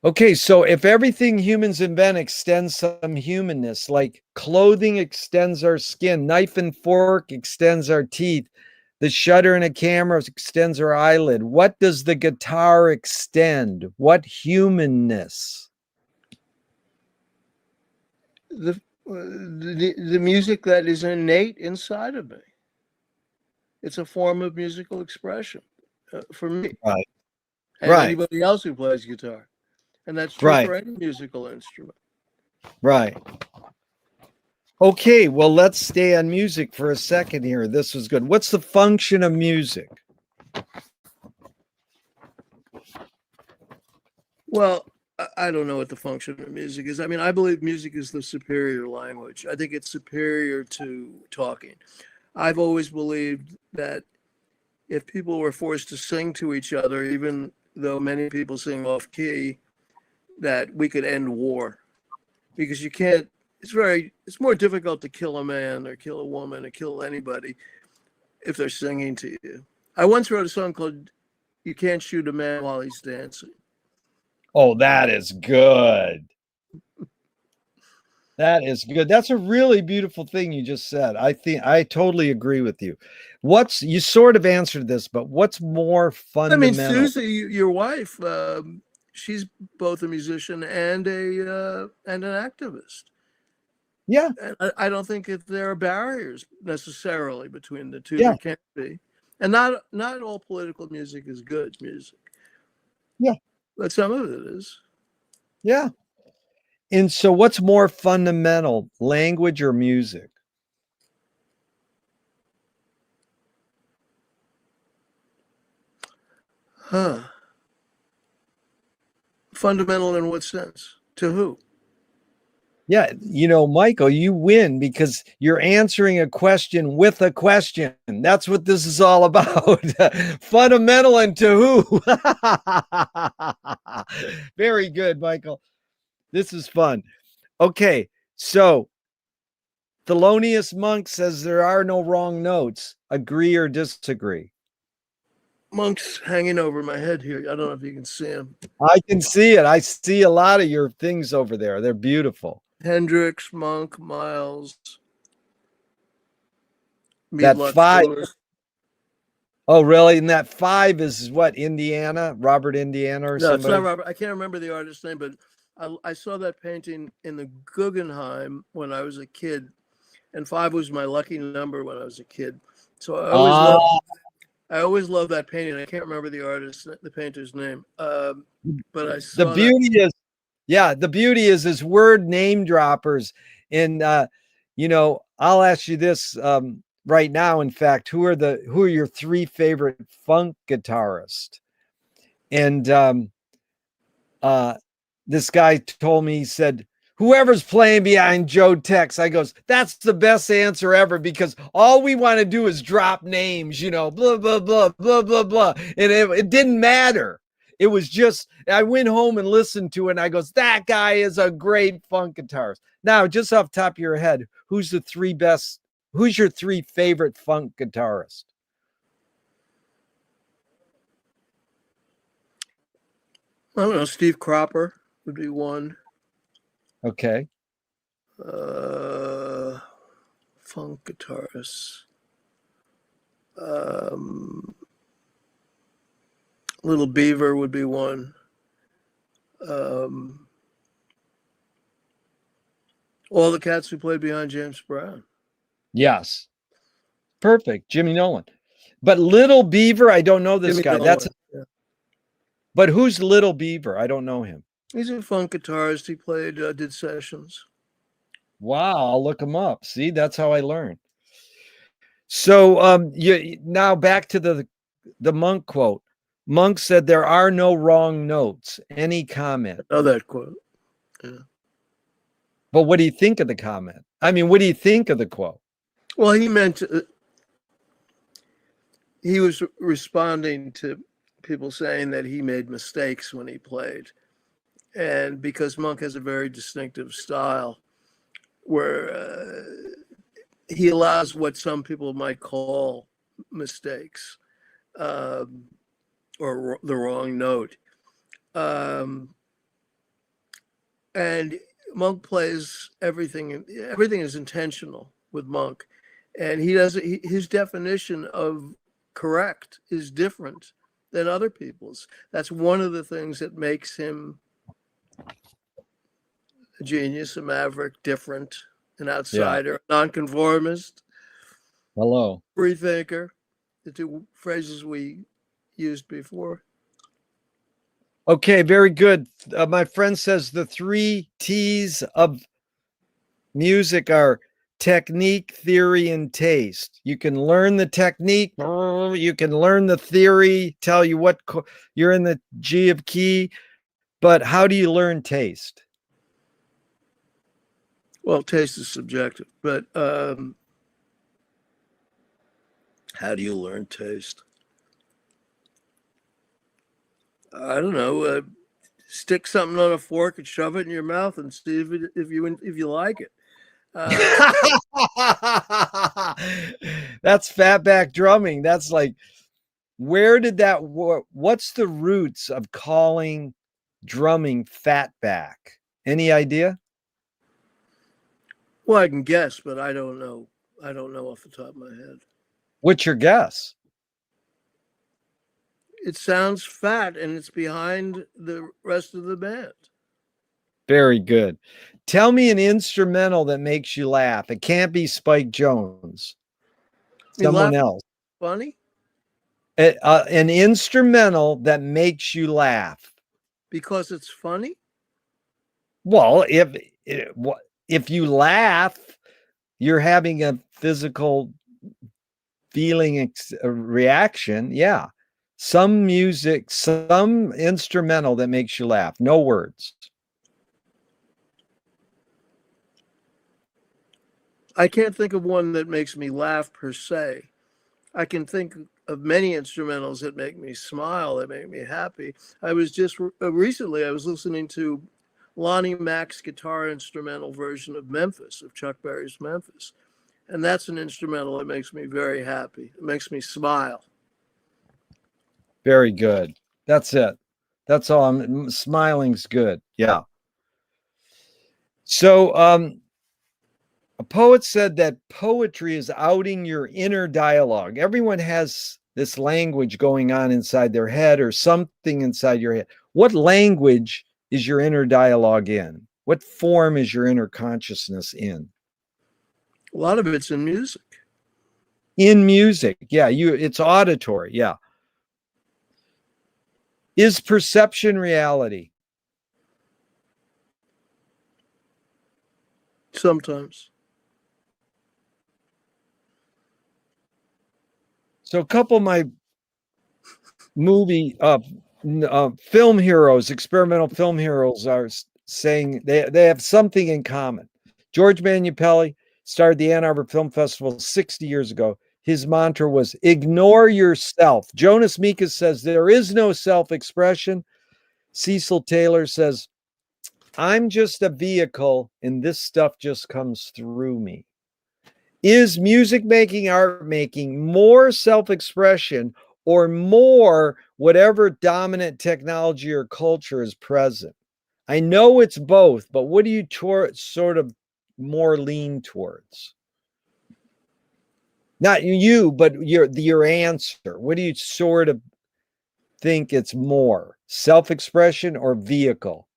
Okay, so if everything humans invent extends some humanness, like clothing extends our skin, knife and fork extends our teeth, the shutter in a camera extends our eyelid, what does the guitar extend? What humanness? The music that is innate inside of me. It's a form of musical expression for me. Right. And anybody else who plays guitar. And that's true for any musical instrument. Right. Okay, well, let's stay on music for a second here. This was good. What's the function of music? Well, I don't know what the function of music is. I mean, I believe music is the superior language. I think it's superior to talking. I've always believed that if people were forced to sing to each other, even though many people sing off key, that we could end war. Because you can't, it's more difficult to kill a man or kill a woman or kill anybody if they're singing to you. I once wrote a song called You Can't Shoot a Man While He's Dancing. Oh, that is good. That is good. That's a really beautiful thing you just said. I think I totally agree with you. You sort of answered this, but what's more fundamental? I mean, Susie, your wife, she's both a musician and an activist. Yeah. And I don't think that there are barriers necessarily between the two. Yeah. There can't be. And not all political music is good music. Yeah. But some of it is. Yeah. And so what's more fundamental, language or music? Fundamental in what sense? To who? Yeah, Michael, you win because you're answering a question with a question. That's what this is all about. Fundamental and to who? Very good, Michael. This is fun. Okay, so Thelonious Monk says there are no wrong notes. Agree or disagree? Monk's hanging over my head here. I don't know if you can see him. I can see it. I see a lot of your things over there. They're beautiful. Hendrix, Monk, Miles, That Meatloaf, 5. Fuller. Oh, really? And that 5 is what, Indiana? Robert Indiana or No, it's somebody? not Robert. I can't remember the artist's name, but I saw that painting in the Guggenheim when I was a kid, and 5 was my lucky number when I was a kid. So I always loved that painting. I can't remember the artist, the painter's name, but I The saw that. beauty is, yeah, the beauty is word name droppers. And I'll ask you this right now. In fact, who are your 3 favorite funk guitarists? And this guy told me, he said, whoever's playing behind Joe Tex. I goes, that's the best answer ever, because all we want to do is drop names, blah, blah, blah, blah, blah, blah. And it didn't matter. It was just, I went home and listened to it, and I goes, that guy is a great funk guitarist. Now, just off the top of your head, who's your 3 favorite funk guitarists? I don't know. Steve Cropper would be one. Okay. Funk guitarists. Little Beaver would be one. All the cats who played behind James Brown. Yes. Perfect. Jimmy Nolan. But Little Beaver, I don't know this Jimmy guy. Nolan, yeah. But who's Little Beaver? I don't know him. He's a funk guitarist. He played, did sessions. Wow, I'll look him up. See, that's how I learn. So now back to the Monk quote. Monk said there are no wrong notes. Any comment? I know that quote. Yeah. But what do you think of the comment? I mean, what do you think of the quote? Well, he meant he was responding to people saying that he made mistakes when he played. And because Monk has a very distinctive style where he allows what some people might call mistakes or the wrong note. And Monk plays everything. Everything is intentional with Monk. And his definition of correct is different than other people's. That's one of the things that makes him a genius, a maverick, different, an outsider, nonconformist, free thinker, the 2 phrases we used before. Okay, very good. My friend says the 3 T's of music are technique, theory, and taste. You can learn the technique, you can learn the theory, tell you what you're in the G of key, but how do you learn taste? Well, taste is subjective, but how do you learn taste? I don't know. Stick something on a fork and shove it in your mouth and see if you like it. That's fatback drumming. That's like, where did what's the roots of calling drumming fatback? Any idea? Well, I can guess, but I don't know. I don't know off the top of my head. What's your guess? It sounds fat and it's behind the rest of the band. Very good. Tell me an instrumental that makes you laugh. It can't be Spike Jones. Someone else. Funny? An instrumental that makes you laugh. Because it's funny? Well, if you laugh, you're having a physical feeling reaction. Yeah. Some music, some instrumental that makes you laugh. No words. I can't think of one that makes me laugh per se. I can think of many instrumentals that make me smile, that make me happy. I was just recently, I was listening to Lonnie Mack's guitar instrumental version of Memphis, of Chuck Berry's Memphis. And that's an instrumental that makes me very happy. It makes me smile. Very good. That's it. That's all. Smiling's good. Yeah. So a poet said that poetry is outing your inner dialogue. Everyone has this language going on inside their head or something inside your head. What language is your inner dialogue in? What form is your inner consciousness in? A lot of it's in music. In music. Yeah, it's auditory. Yeah. Is perception reality? Sometimes. So a couple of my film heroes, experimental film heroes, are saying they have something in common. George Manupelli started the Ann Arbor Film Festival 60 years ago. His mantra was ignore yourself. Jonas Mekas says there is no self-expression. Cecil Taylor says, I'm just a vehicle and this stuff just comes through me. Is music making, art making more self-expression or more whatever dominant technology or culture is present? I know it's both, but what do you sort of more lean towards? Not you, but your answer. What do you sort of think it's more? Self-expression or vehicle?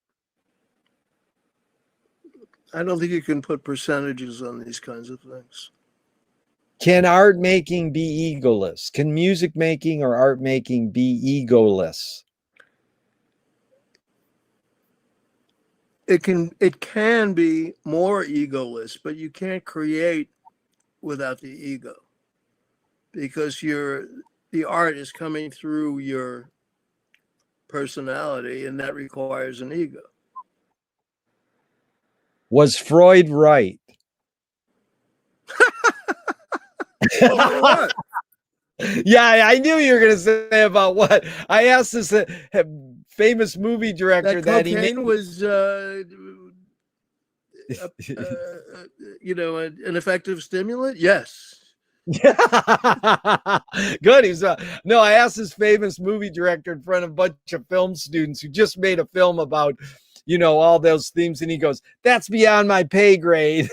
I don't think you can put percentages on these kinds of things. Can art making be egoless? Can music making or art making be egoless? It can be more egoless, but you can't create without the ego, because the art is coming through your personality, and that requires an ego. Was Freud right? About what? Yeah, I knew you were going to say about what. I asked this famous movie director That that he made. cocaine was an effective stimulant? Yes. Good. No, I asked this famous movie director in front of a bunch of film students who just made a film about, all those themes, and he goes, that's beyond my pay grade.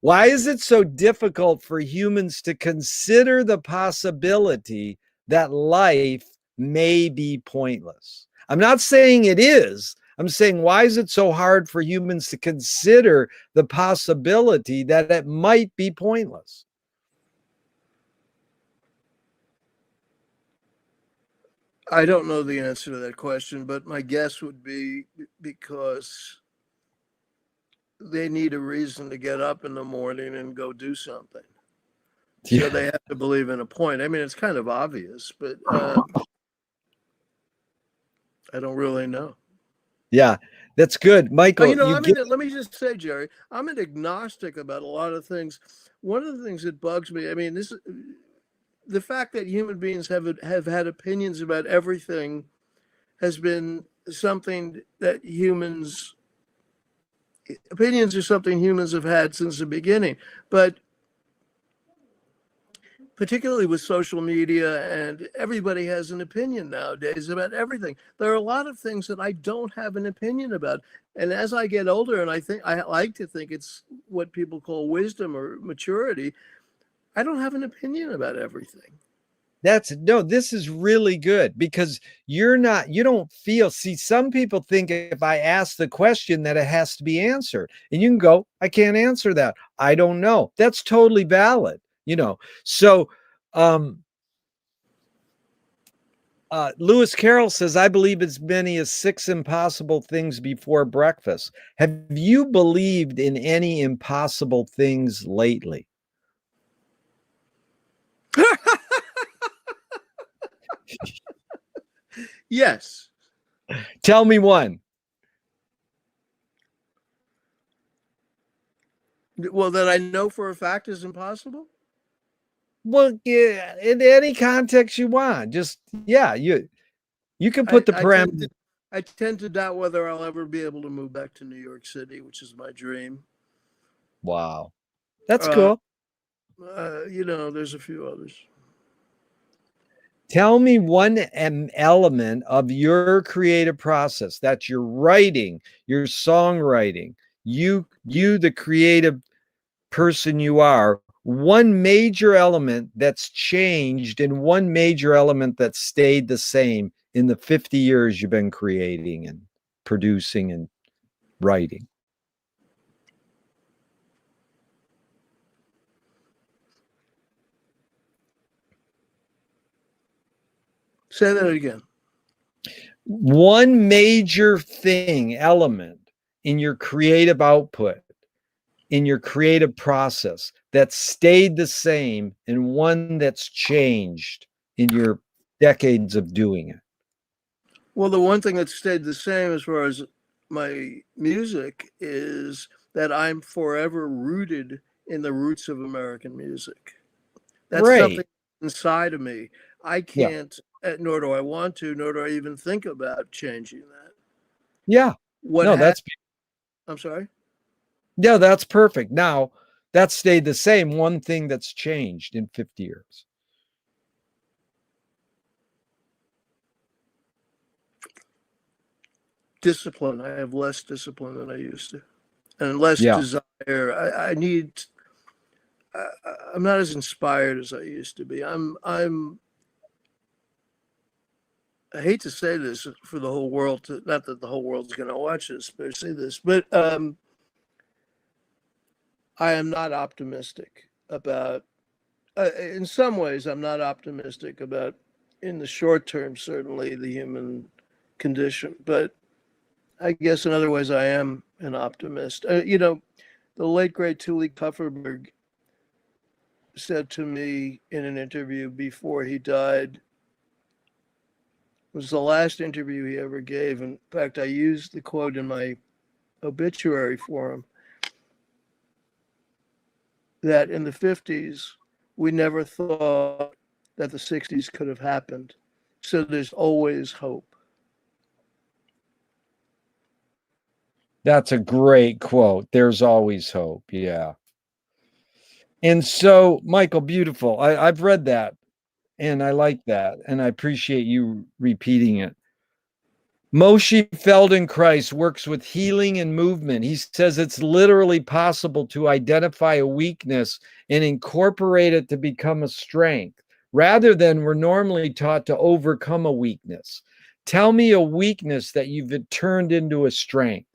Why is it so difficult for humans to consider the possibility that life may be pointless? I'm not saying it is. I'm saying, why is it so hard for humans to consider the possibility that it might be pointless? I don't know the answer to that question, but my guess would be because they need a reason to get up in the morning and go do something. So they have to believe in a point. I mean, it's kind of obvious, but I don't really know. Yeah, that's good, Michael. Let me just say, Gerry, I'm an agnostic about a lot of things. One of the things that bugs me, the fact that human beings have had opinions about everything has been something that opinions are something humans have had since the beginning. But particularly with social media, and everybody has an opinion nowadays about everything. There are a lot of things that I don't have an opinion about. And as I get older, and I like to think it's what people call wisdom or maturity, I don't have an opinion about everything. This is really good, because you don't feel, see, some people think if I ask the question that it has to be answered, and you can go, I can't answer that. I don't know. That's totally valid, So, Lewis Carroll says, I believe as many as 6 impossible things before breakfast. Have you believed in any impossible things lately? Yes. Tell me one. Well, that I know for a fact is impossible? Well, yeah, in any context you want. Just, yeah, you can put the parameters. I tend to doubt whether I'll ever be able to move back to New York City, which is my dream. Wow. That's cool. There's a few others. Tell me one element of your creative process. That's your writing, your songwriting, the creative person you are. One major element that's changed and one major element that stayed the same in the 50 years you've been creating and producing and writing. Say that again. One major element in your creative output, in your creative process that stayed the same, and one that's changed in your decades of doing it. Well, the one thing that stayed the same as far as my music is that I'm forever rooted in the roots of American music. That's something Great. inside of me. I Yeah. can't, nor do I want to, nor do I even think about changing that. Yeah. What No, that's I'm sorry? yeah, that's perfect. Now, that stayed the same. One thing that's changed in 50 years. Discipline. I have less discipline than I used to, and less Yeah. desire. I need. I'm not as inspired as I used to be. I hate to say this for the whole world, not that the whole world's going to watch this, but I say this, but I am not optimistic about, in some ways, I'm not optimistic about, in the short term, certainly the human condition, but I guess in other ways I am an optimist. The late, great Thule Kupferberg said to me in an interview before he died, it was the last interview he ever gave. In fact, I used the quote in my obituary for him, that in the 50s, we never thought that the 60s could have happened. So there's always hope. That's a great quote. There's always hope. Yeah. And so, Michael, beautiful. I've read that and I like that. And I appreciate you repeating it. Moshe Feldenkrais works with healing and movement. He says it's literally possible to identify a weakness and incorporate it to become a strength, rather than we're normally taught to overcome a weakness. Tell me a weakness that you've turned into a strength.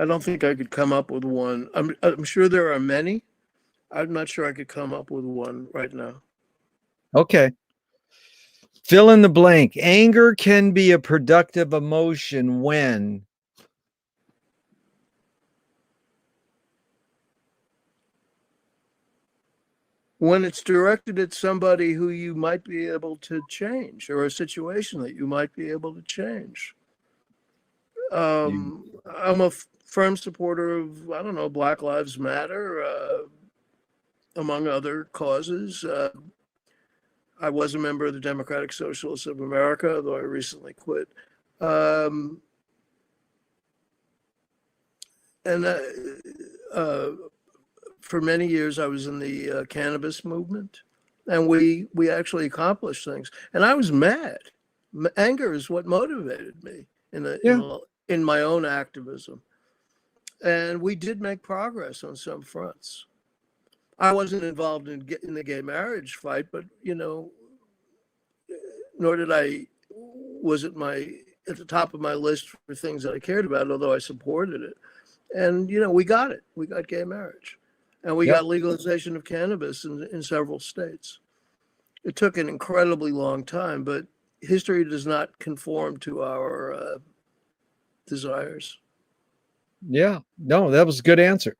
I don't think I could come up with one. I'm sure there are many. I'm not sure I could come up with one right now. Okay. Fill in the blank. Anger can be a productive emotion when it's directed at somebody who you might be able to change, or a situation that you might be able to change. I'm a firm supporter of, I don't know, Black Lives Matter, among other causes. I was a member of the Democratic Socialists of America, though I recently quit. And for many years, I was in the cannabis movement, and we actually accomplished things. And I was mad. Anger is what motivated me in my own activism. And we did make progress on some fronts. I wasn't involved in the gay marriage fight, but nor did I. Was it at the top of my list for things that I cared about? Although I supported it, and we got it. We got gay marriage, and we got legalization of cannabis in several states. It took an incredibly long time, but history does not conform to our desires. Yeah, no, that was a good answer.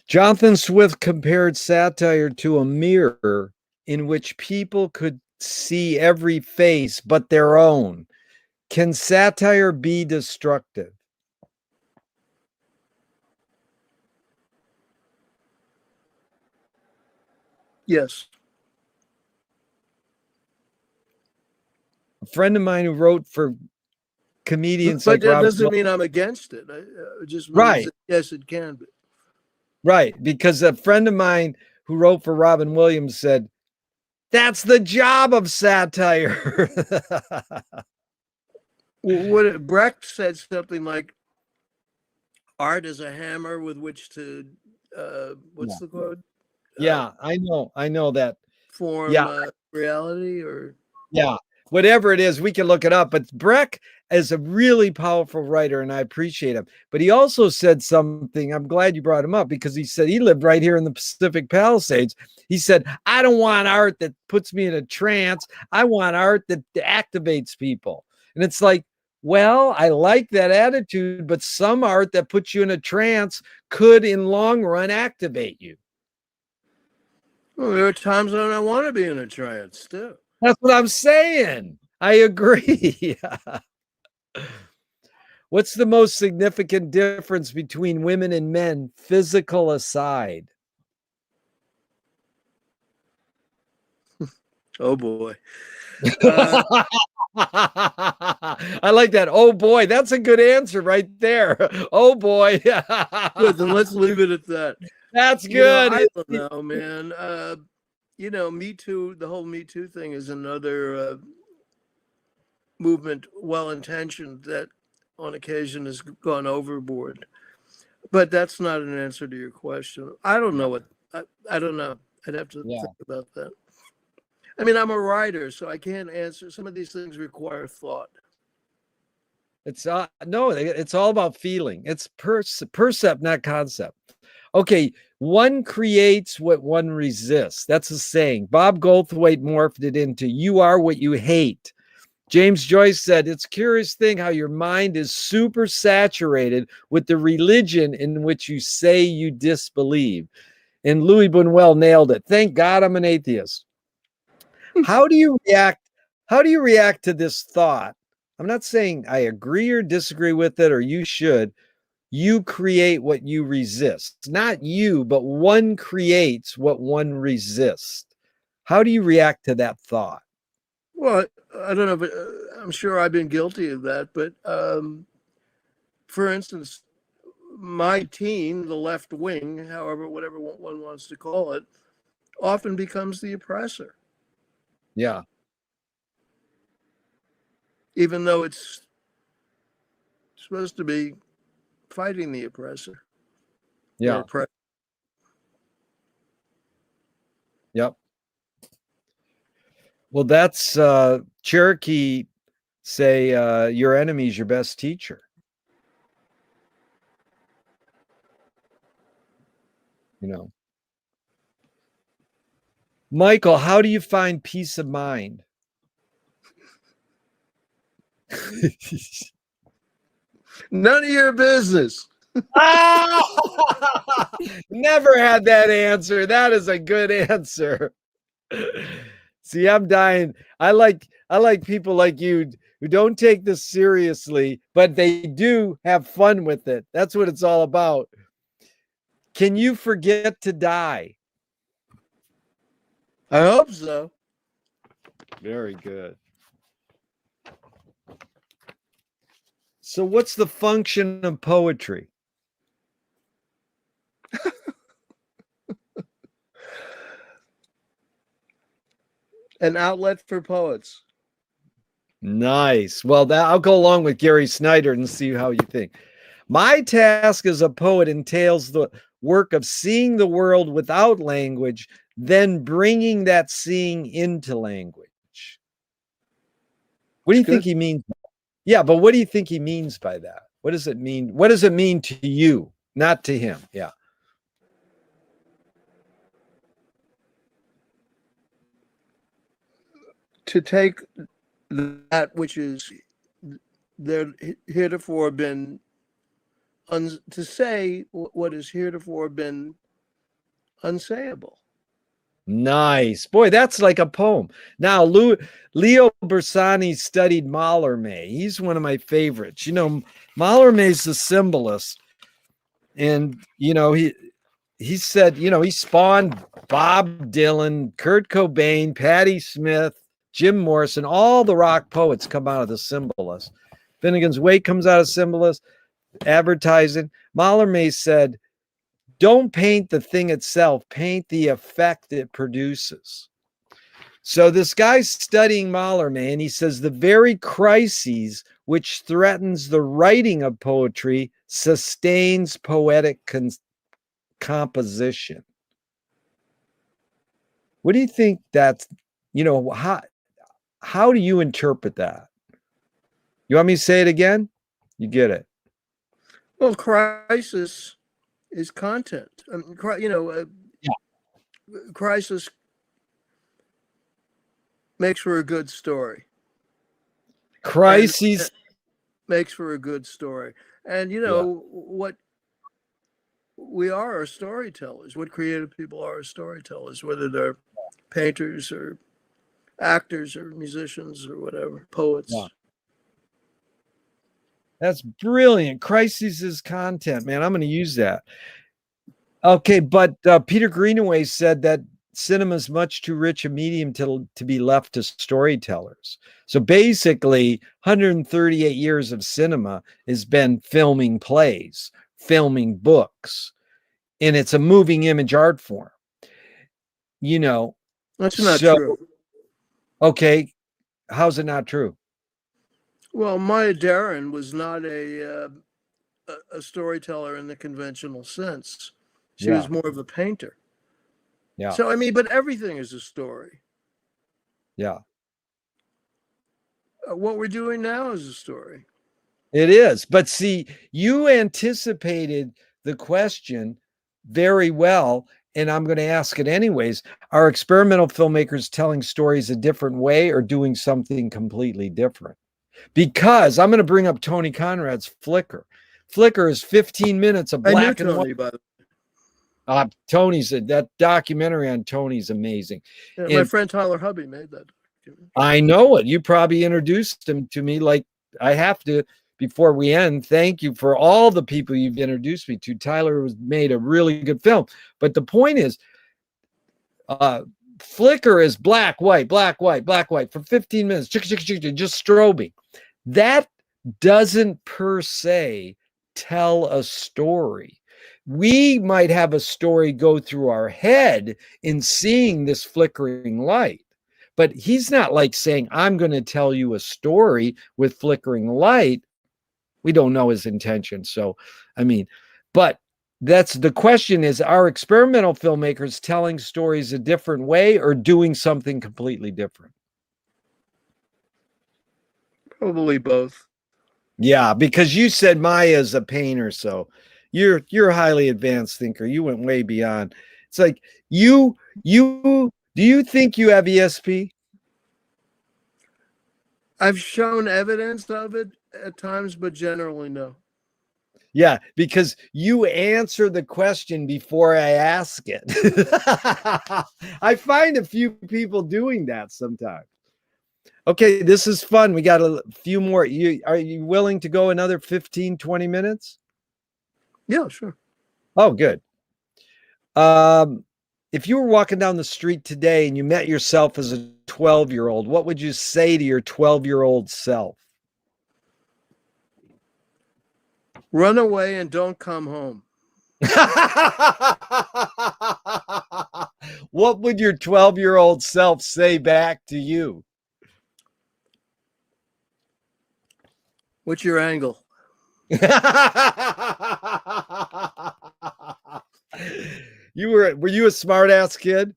Jonathan Swift compared satire to a mirror in which people could see every face but their own. Can satire be destructive? Yes. A friend of mine who wrote for comedians But like that Robin doesn't mean I'm against it. It just means Right. that, yes, it can be. Right, because a friend of mine who wrote for Robin Williams said, that's the job of satire. What Brecht said something like, art is a hammer with which to, what's the quote? Yeah, I know that. Form Yeah. reality, or Yeah, whatever it is, we can look it up. But Breck is a really powerful writer, and I appreciate him. But he also said something. I'm glad you brought him up because he said he lived right here in the Pacific Palisades. He said, I don't want art that puts me in a trance. I want art that activates people. And it's like, well, I like that attitude, but some art that puts you in a trance could, in long run, activate you. well, there are times when I want to be in a trance too. That's what I'm saying. I agree. What's the most significant difference between women and men, physical aside? Oh boy. I like that. Oh boy, that's a good answer right there. Oh boy. Good, then let's leave it at that. That's good. I don't know, man. Me Too, the whole Me Too thing is another movement, well-intentioned, that on occasion has gone overboard. But that's not an answer to your question. I don't know what, I don't know. I'd have to think about that. I mean, I'm a writer, so I can't answer. Some of these things require thought. It's no, it's all about feeling. It's percept, not concept. Okay, one creates what one resists. That's a saying. Bob Goldthwait morphed it into you are what you hate. James Joyce said, it's a curious thing how your mind is super saturated with the religion in which you say you disbelieve. And Louis Buñuel nailed it. Thank God I'm an atheist. How do you react? How do you react to this thought? I'm not saying I agree or disagree with it, or you should. You create what you resist. Not you, but one creates what one resists. How do you react to that thought? Well, I don't know, but I'm sure I've been guilty of that. But for instance, my team, the left wing, however, whatever one wants to call it, often becomes the oppressor. Yeah. Even though it's supposed to be fighting the oppressor. Yeah. Yep. Well, that's Cherokee say your enemy's your best teacher. You know. Michael, how do you find peace of mind? None of your business. Never had that answer. That is a good answer. See, I'm dying. I like people like you who don't take this seriously, but they do have fun with it. That's what it's all about. Can you forget to die? I hope so. Very good. So what's the function of poetry? An outlet for poets. Nice. Well, I'll go along with Gary Snyder and see how you think. My task as a poet entails the work of seeing the world without language, then bringing that seeing into language. What do you think he means? Yeah, but what do you think he means by that? What does it mean? What does it mean to you, not to him? Yeah. To take that which is there heretofore been, to say what is heretofore been unsayable. Nice. Boy, that's like a poem. Now, Leo Bersani studied Mallarmé. He's one of my favorites. You know, Mallarmé's the symbolist. And, you know, he said, you know, he spawned Bob Dylan, Kurt Cobain, Patti Smith, Jim Morrison, all the rock poets come out of the symbolist. Finnegan's Wake comes out of symbolist advertising. Mallarmé said, don't paint the thing itself, paint the effect it produces. So this guy's studying Mallarmé, and he says the very crises which threatens the writing of poetry sustains poetic composition. What do you think that's, how do you interpret that? You want me to say it again? You get it. Well, crisis is content. Crisis makes for a good story. Crises makes for a good story. And what we are storytellers. What creative people are storytellers, whether they're painters or actors or musicians or whatever, poets. Yeah. That's brilliant. Crises is content, man. I'm going to use that. Okay, but Peter Greenaway said that cinema is much too rich a medium to be left to storytellers. So basically, 138 years of cinema has been filming plays, filming books, and it's a moving image art form. That's not true. Okay, how's it not true? Well, Maya Deren was not a storyteller in the conventional sense. She was more of a painter. Yeah. So, but everything is a story. Yeah. What we're doing now is a story. It is. But see, you anticipated the question very well, and I'm going to ask it anyways. Are experimental filmmakers telling stories a different way or doing something completely different? Because I'm going to bring up Tony Conrad's Flicker. Flicker is 15 minutes of black and white. By the way. Tony's that documentary on Tony's amazing. Yeah, my friend Tyler Hubby made that documentary. I know it. You probably introduced him to me. Like, I have to, before we end, thank you for all the people you've introduced me to. Tyler made a really good film. But the point is, Flicker is black, white, black, white, black, white for 15 minutes, just strobing. That doesn't per se tell a story. We might have a story go through our head in seeing this flickering light, but he's not like saying, I'm going to tell you a story with flickering light. We don't know his intention. So, but that's the question is, are experimental filmmakers telling stories a different way or doing something completely different? Probably both. Yeah, because you said Maya's a painter, so you're a highly advanced thinker. You went way beyond. It's like do you think you have ESP? I've shown evidence of it at times, but generally no. Yeah, because you answer the question before I ask it. I find a few people doing that sometimes. Okay, this is fun. We got a few more. Are you willing to go another 15, 20 minutes? Yeah, sure. Oh, good. If you were walking down the street today and you met yourself as a 12-year-old, what would you say to your 12-year-old self? Run away and don't come home. What would your 12-year-old self say back to you? What's your angle? Were you a smart ass kid?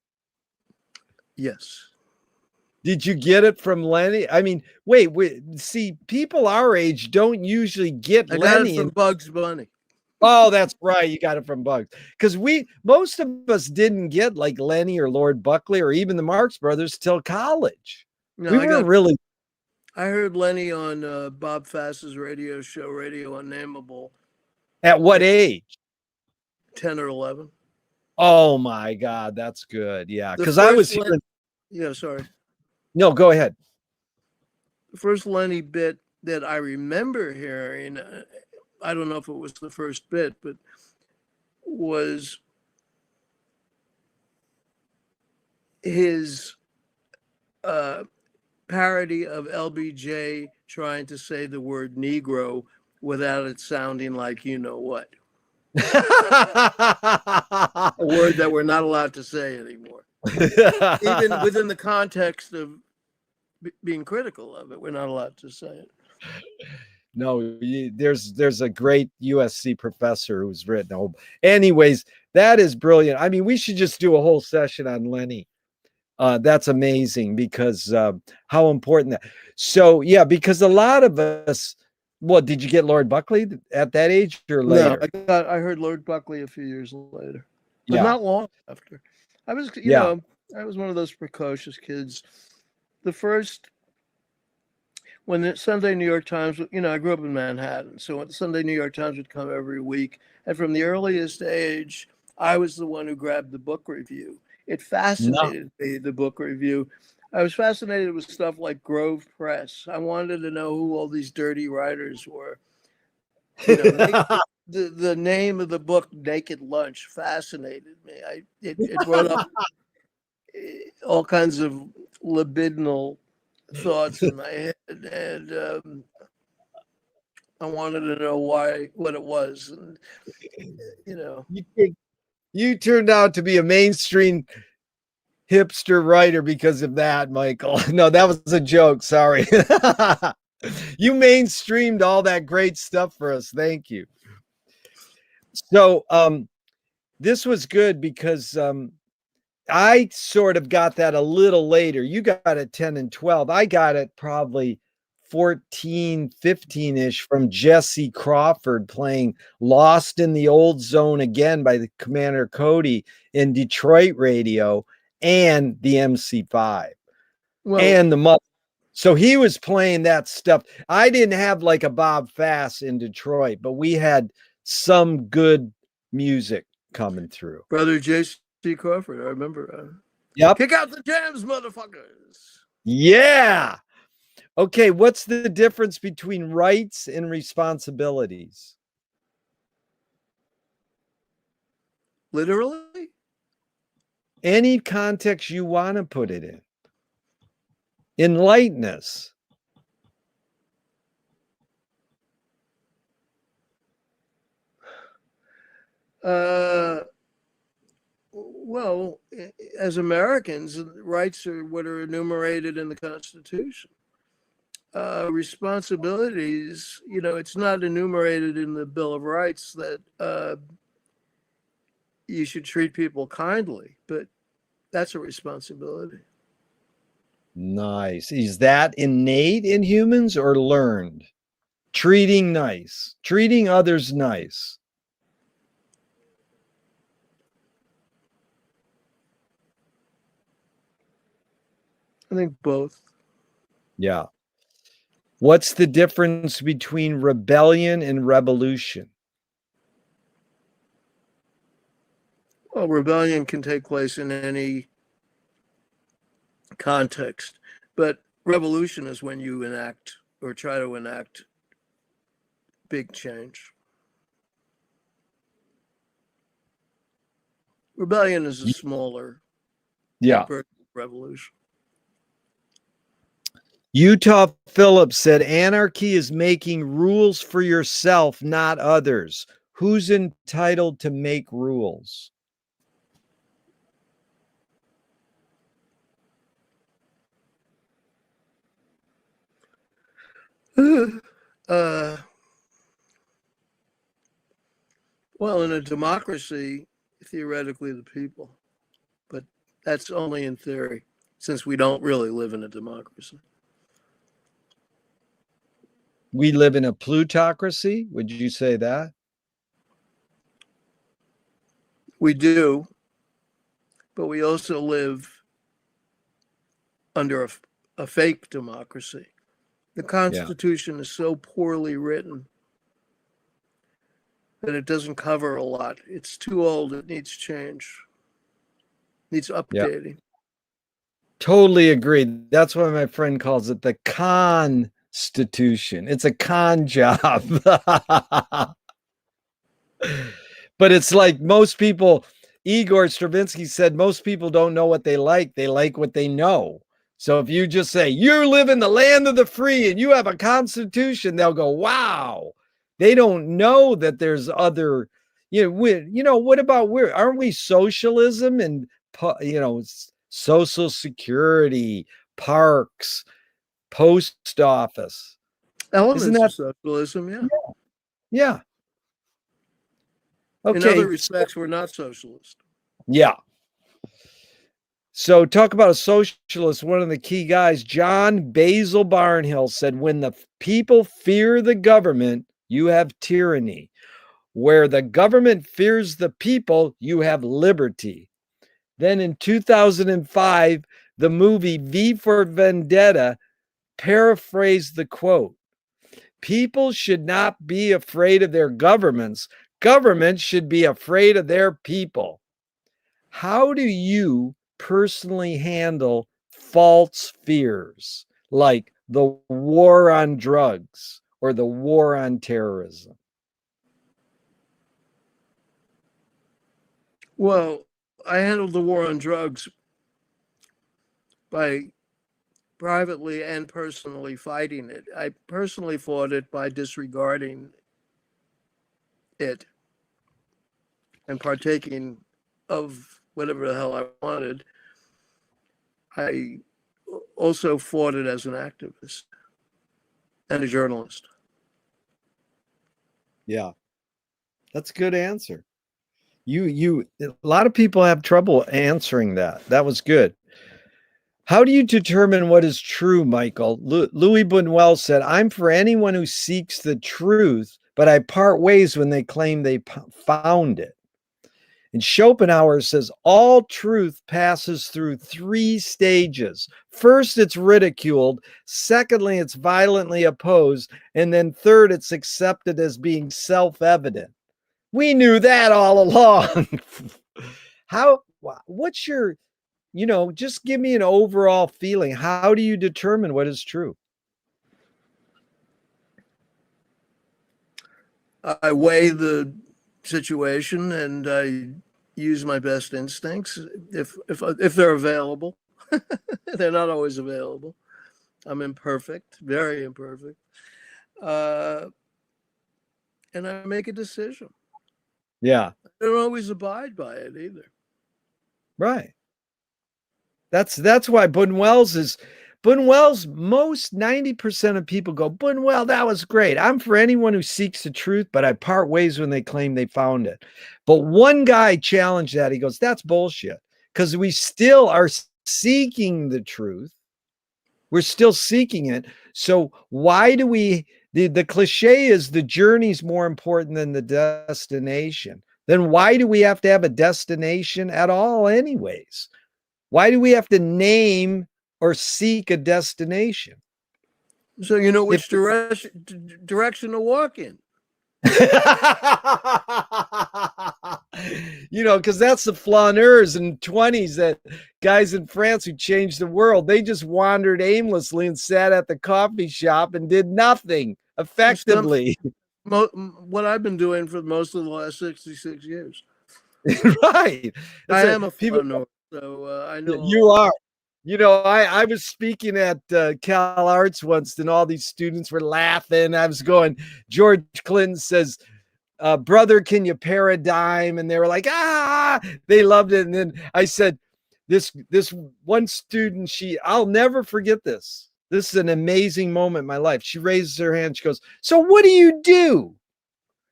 Yes. Did you get it from Lenny? Wait, see, people our age don't usually get I Lenny. got it from Bugs Bunny. Oh, that's right. You got it from Bugs. Because most of us didn't get like Lenny or Lord Buckley or even the Marx Brothers till college. No, we weren't really. I heard Lenny on Bob Fass's radio show, Radio Unnameable. At what age? 10 or 11. Oh my God, that's good. Yeah, because I was hearing. Yeah, sorry. No, go ahead. The first Lenny bit that I remember hearing, I don't know if it was the first bit, but was his parody of LBJ trying to say the word Negro without it sounding like you know what. A word that we're not allowed to say anymore. Even within the context of being critical of it, we're not allowed to say it. No, there's a great USC professor who's written. Anyways, that is brilliant. I mean, we should just do a whole session on Lenny. That's amazing because how important that. So yeah, because a lot of us. Well, did you get Lord Buckley at that age or later? No, I heard Lord Buckley a few years later, but Yeah. not long after. I was, you know, I was one of those precocious kids. The first, when the Sunday New York Times, you know, I grew up in Manhattan, so when the Sunday New York Times would come every week, and from the earliest age, I was the one who grabbed the book review. It fascinated me, the book review. I was fascinated with stuff like Grove Press. I wanted to know who all these dirty writers were. You know, the name of the book, Naked Lunch, fascinated me. It brought up all kinds of libidinal thoughts in my head, and I wanted to know what it was, and you know, you turned out to be a mainstream hipster writer because of that, Michael. No, that was a joke. Sorry. You mainstreamed all that great stuff for us. Thank you. So this was good because I sort of got that a little later. You got it 10 and 12. I got it probably 14, 15-ish from Jesse Crawford playing Lost in the Old Zone again by the Commander Cody in Detroit radio and the MC5 and the mother. So he was playing that stuff. I didn't have like a Bob Fass in Detroit, but we had some good music coming through. Brother J.C. Crawford, I remember. Yep. Kick out the jams, motherfuckers. Yeah. Okay, what's the difference between rights and responsibilities? Literally? Any context you want to put it in. Enlighten us. Well, as Americans, rights are what are enumerated in the Constitution. Responsibilities, you know, it's not enumerated in the Bill of Rights that you should treat people kindly, but that's a responsibility. Nice. Is that innate in humans or learned? Treating nice, treating others nice. I think both. Yeah. What's the difference between rebellion and revolution? Well, rebellion can take place in any context, but revolution is when you enact or try to enact big change. Rebellion is a smaller revolution. Utah Phillips said, anarchy is making rules for yourself, not others. Who's entitled to make rules? Well, in a democracy, theoretically, the people, but that's only in theory, since we don't really live in a democracy. We live in a plutocracy. Would you say that? We do, but we also live under a fake democracy. The Constitution is so poorly written that it doesn't cover a lot. It's too old. It needs change. It needs updating. Totally agree. That's why my friend calls it the Constitution. It's a con job. But it's like most people, Igor Stravinsky said, most people don't know what they like. They like what they know. So if you just say, you live in the land of the free and you have a constitution, they'll go, wow. They don't know that there's other, what about aren't we socialism and, social security, parks, post office? Elements of socialism, yeah. Yeah. Okay. In other respects, we're not socialist. Yeah. So talk about a socialist. One of the key guys, John Basil Barnhill, said, when the people fear the government, you have tyranny. Where the government fears the people, you have liberty. Then in 2005, the movie V for Vendetta paraphrased the quote. People should not be afraid of their governments. Governments should be afraid of their people. How do you personally handle false fears like the war on drugs or the war on terrorism? Well, I handled the war on drugs by privately and personally fighting it. I personally fought it by disregarding it and partaking of whatever the hell I wanted. I also fought it as an activist and a journalist. Yeah, that's a good answer. A lot of people have trouble answering that. That was good. How do you determine what is true, Michael? Louis Buñuel said, I'm for anyone who seeks the truth, but I part ways when they claim they found it. And Schopenhauer says, all truth passes through 3 stages. First, it's ridiculed. Secondly, it's violently opposed. And then third, it's accepted as being self-evident. We knew that all along. What's your, just give me an overall feeling. How do you determine what is true? I weigh the situation and I use my best instincts if they're available. They're not always available. I'm imperfect, very imperfect. And I make a decision. Yeah. I don't always abide by it either. Right. That's why Buñuel's most 90% of people go, Buñuel, that was great. I'm for anyone who seeks the truth, but I part ways when they claim they found it. But one guy challenged that. He goes, that's bullshit. Because we still are seeking the truth. We're still seeking it. So why do the cliche is the journey's more important than the destination. Then why do we have to have a destination at all anyways? Why do we have to name or seek a destination? So you know which direction to walk in. Because that's the flaneurs in 20s, that guys in France who changed the world. They just wandered aimlessly and sat at the coffee shop and did nothing effectively. What I've been doing for most of the last 66 years. Right. I am a flaneur, so I know. You are. I was speaking at Cal Arts once, and all these students were laughing. I was going, George Clinton says, brother, can you paradigm? And they were like, they loved it. And then I said, this one student, I'll never forget this. This is an amazing moment in my life. She raises her hand. She goes, so what do you do?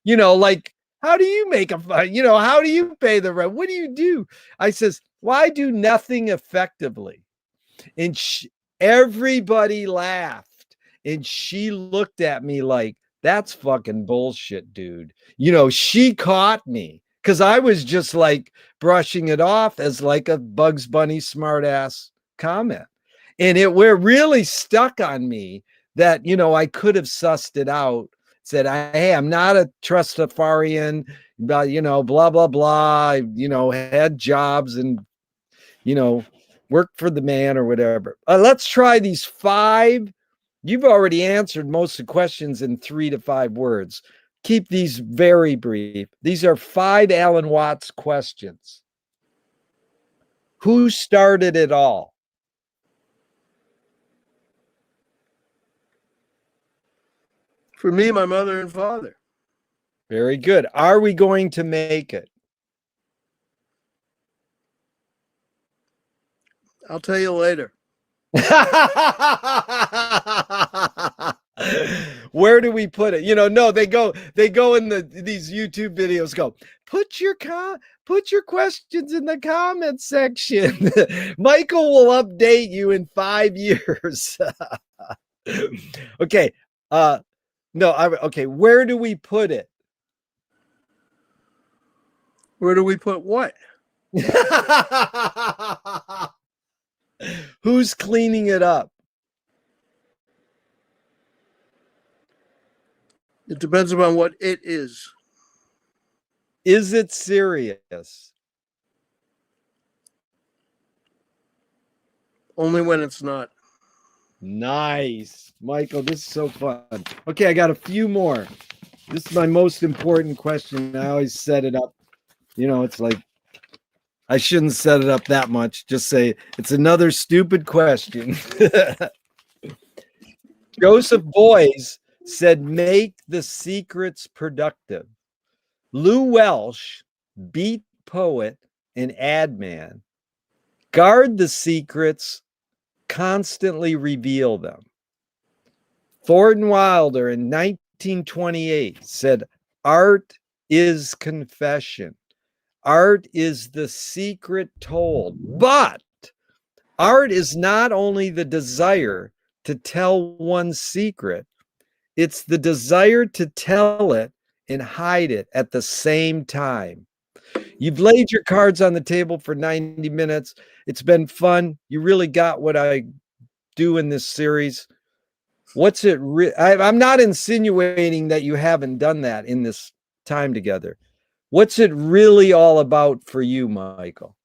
How do you make how do you pay the rent? What do you do? I says, well, I do nothing effectively. And everybody laughed. And she looked at me like, that's fucking bullshit, dude. She caught me because I was just like brushing it off as like a Bugs Bunny smartass comment. And it really stuck on me that, I could have sussed it out, said, hey, I'm not a trustafarian, but, blah, blah, blah, had jobs and, worked for the man or whatever. Let's try these 5. You've already answered most of the questions in 3 to 5 words. Keep these very brief. These are 5 Alan Watts questions. Who started it all? For me, my mother and father. Very good. Are we going to make it? I'll tell you later. Where do we put it? You know, no, they go in these YouTube videos, go, put your questions in the comment section. Michael will update you in 5 years. Okay. Okay, where do we put it? Where do we put what? Who's cleaning it up? It depends upon what it is. Is it serious? Only when it's not. Nice. Michael, this is so fun. Okay, I got a few more. This is my most important question. I always set it up. You know, it's like, I shouldn't set it up that much. Just say, it's another stupid question. Joseph Boyes said, make the secrets productive. Lou Welsh, beat poet and ad man, guard the secrets, constantly reveal them. Thornton Wilder in 1928 said, art is confession. Art is the secret told, but art is not only the desire to tell one's secret, it's the desire to tell it and hide it at the same time. You've laid your cards on the table for 90 minutes. It's been fun. You really got what I do in this series. What's it? I'm not insinuating that you haven't done that in this time together. What's it really all about for you, Michael?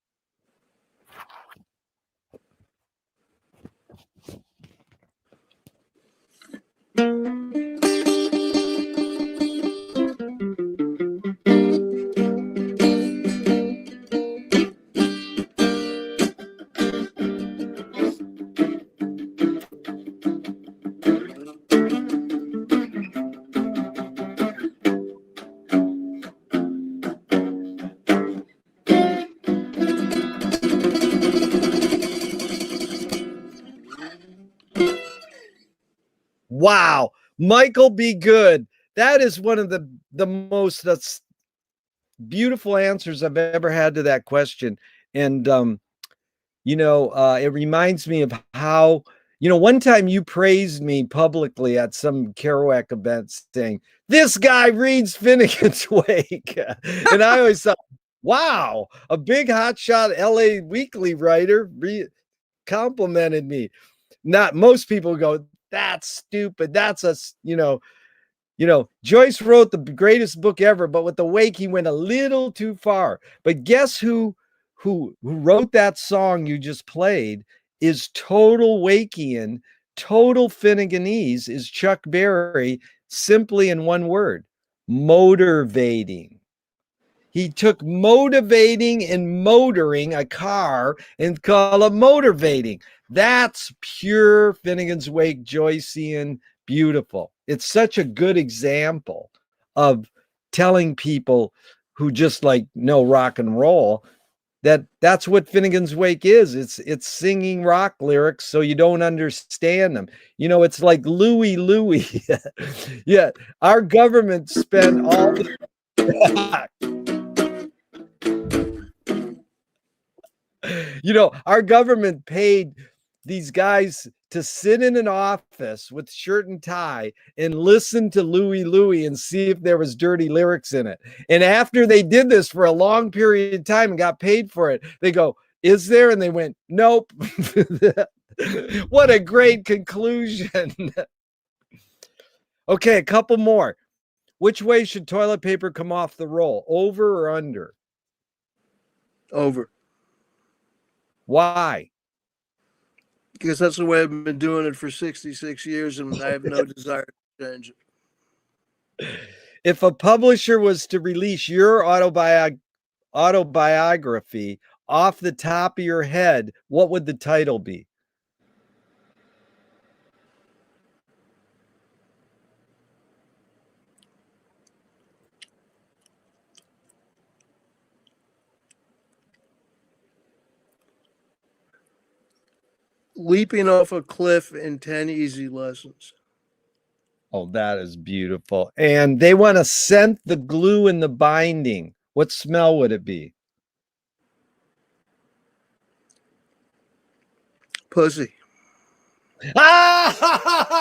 Wow, Michael, be good. That is one of the most beautiful answers I've ever had to that question. And it reminds me of how, one time you praised me publicly at some Kerouac event saying, this guy reads Finnegan's Wake. And I always thought, wow, a big hotshot LA Weekly writer complimented me. Not most people go, that's stupid. That's Joyce wrote the greatest book ever, but with the Wake, he went a little too far. But guess who wrote that song you just played is total Wakean, total Finneganese, is Chuck Berry, simply in one word, motivating. He took motivating and motoring a car and call it motivating. That's pure Finnegan's Wake, Joycean, beautiful. It's such a good example of telling people who just know rock and roll that's what Finnegan's Wake is. It's singing rock lyrics so you don't understand them. It's like Louie Louie. Yeah, our government spent all the our government paid these guys to sit in an office with shirt and tie and listen to Louie Louie and see if there was dirty lyrics in it. And after they did this for a long period of time and got paid for it, they go, is there? And they went, nope. What a great conclusion. Okay, a couple more. Which way should toilet paper come off the roll? Over or under? Over. Why? Because that's the way I've been doing it for 66 years, and I have no desire to change it. If a publisher was to release your autobiography off the top of your head, what would the title be? Leaping off a cliff in 10 easy lessons. Oh, that is beautiful. And they want to scent the glue in the binding. What smell would it be? Pussy. Ah,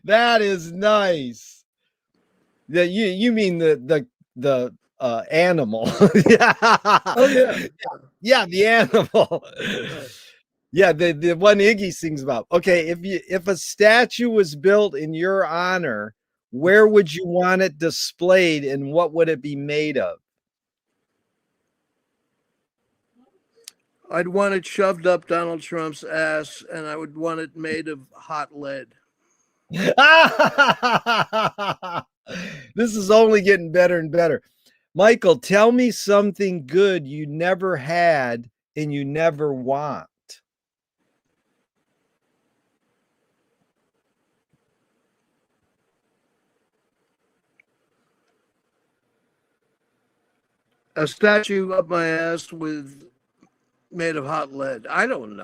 that is nice. That you mean the animal? Yeah. Oh yeah. Yeah, the animal. Yeah, the one Iggy sings about. Okay, if a statue was built in your honor, where would you want it displayed and what would it be made of? I'd want it shoved up Donald Trump's ass, and I would want it made of hot lead. This is only getting better and better. Michael, tell me something good you never had and you never want. A statue up my ass with made of hot lead. I don't know.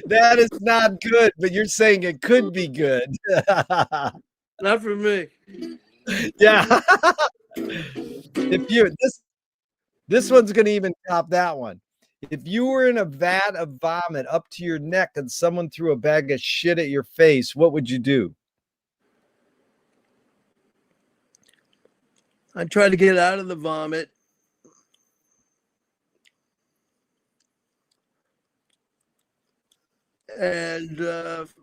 That is not good, but you're saying it could be good. Not for me. Yeah. If you this one's gonna even top that one. If you were in a vat of vomit up to your neck and someone threw a bag of shit at your face, what would you do? I'd try to get out of the vomit. And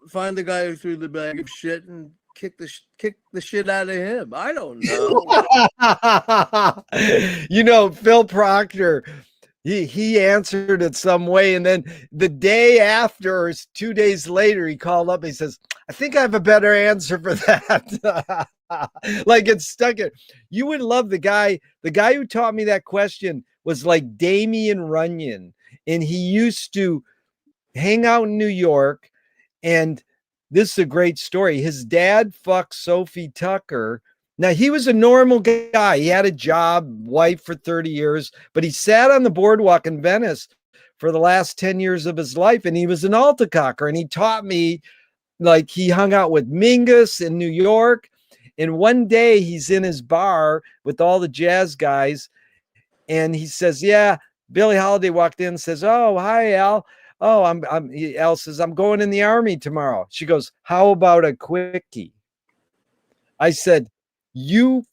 find the guy who threw the bag of shit and kick the shit out of him. I don't know. You know, Phil Proctor, he answered it some way, and then the day after, or 2 days later, he called up and he says, I think I have a better answer for that. Like it's stuck in. You would love the guy who taught me that question was like Damien Runyon, and he used to hang out in New York. And this is a great story. His dad fucked Sophie Tucker. Now, he was a normal guy. He had a job, wife for 30 years, but he sat on the boardwalk in Venice for the last 10 years of his life. And he was an altacocker. And he taught me, like, he hung out with Mingus in New York. And one day he's in his bar with all the jazz guys. And he says, yeah, Billie Holiday walked in and says, oh, hi, Al. Oh, Al says, I'm going in the army tomorrow. She goes, how about a quickie? I said, you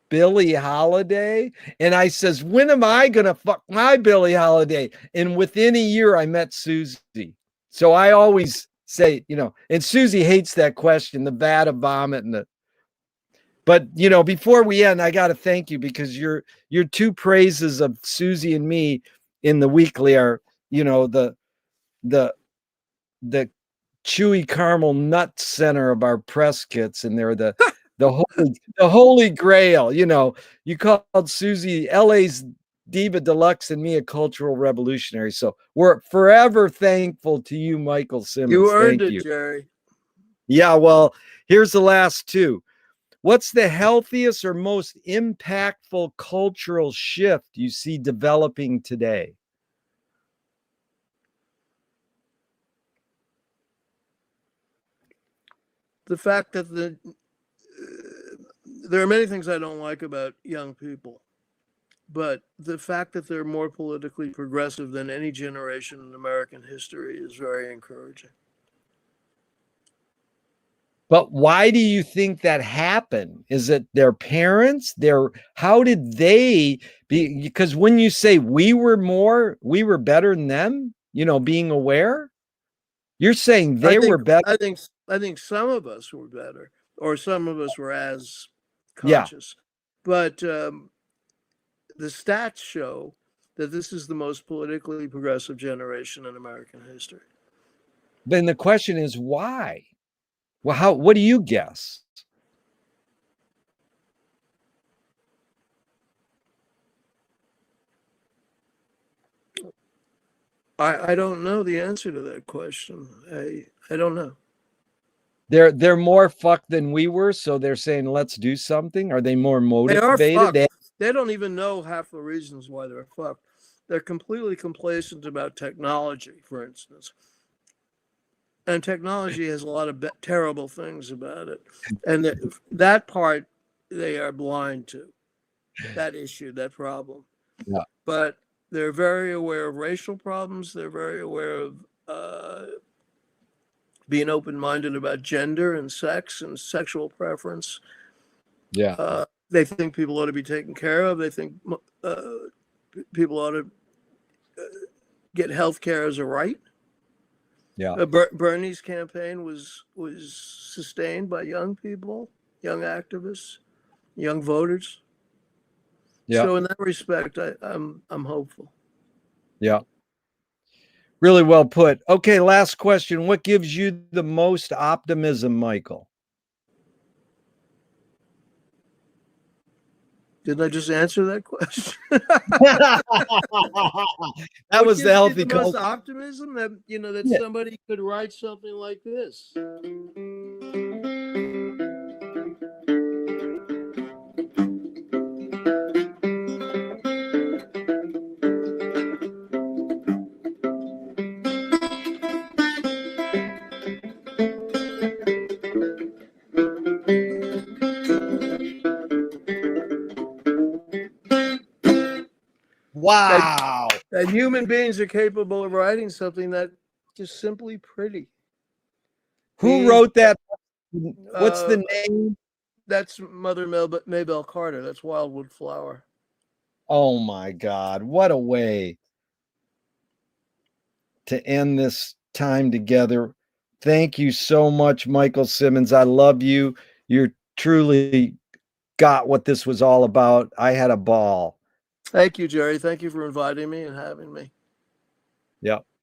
Billie Holiday? And I says, when am I going to fuck my Billie Holiday? And within a year, I met Susie. So I always say, you know, and Susie hates that question, the vat of vomit and the, but you know, before we end, I got to thank you because your two praises of Susie and me in the weekly are, you know, the chewy caramel nut center of our press kits, and they're the holy grail. You know, you called Susie LA's Diva Deluxe and me a cultural revolutionary. So we're forever thankful to you, Michael Simmons. You earned Thank it, you. Gerry. Yeah, well, here's the last two. What's the healthiest or most impactful cultural shift you see developing today? The fact that there are many things I don't like about young people, but the fact that they're more politically progressive than any generation in American history is very encouraging. But why do you think that happened? Is it their parents? How did they be? Because when you say we were better than them, you know, being aware, you're saying they were better. I think some of us were better, or some of us were as Yeah. conscious. But the stats show that this is the most politically progressive generation in American history. Then the question is why? Well, what do you guess? I don't know the answer to that question. I don't know. They're more fucked than we were, so they're saying let's do something. Are they more motivated? They are fucked. They don't even know half the reasons why they're fucked. they're completely complacent about technology, for instance. And technology has a lot of terrible things about it. And that part they are blind to, that issue, that problem. Yeah. But they're very aware of racial problems. They're very aware of being open-minded about gender and sex and sexual preference. Yeah. They think people ought to be taken care of. They think people ought to get health care as a right. Yeah. Bernie's campaign was sustained by young people, young activists, young voters. Yeah. So in that respect, I'm hopeful. Yeah. Really well put. Okay, last question. What gives you the most optimism, Michael? Didn't I just answer that question? That was the healthy the most culture. optimism that that Yeah. somebody could write something like this. Wow. That human beings are capable of writing something that just simply pretty. Who wrote that? What's the name? That's Mother Maybelle Carter. That's Wildwood Flower. Oh my God. What a way to end this time together. Thank you so much, Michael Simmons. I love you. You're truly got what this was all about. I had a ball. Thank you, Gerry. Thank you for inviting me and having me. Yep.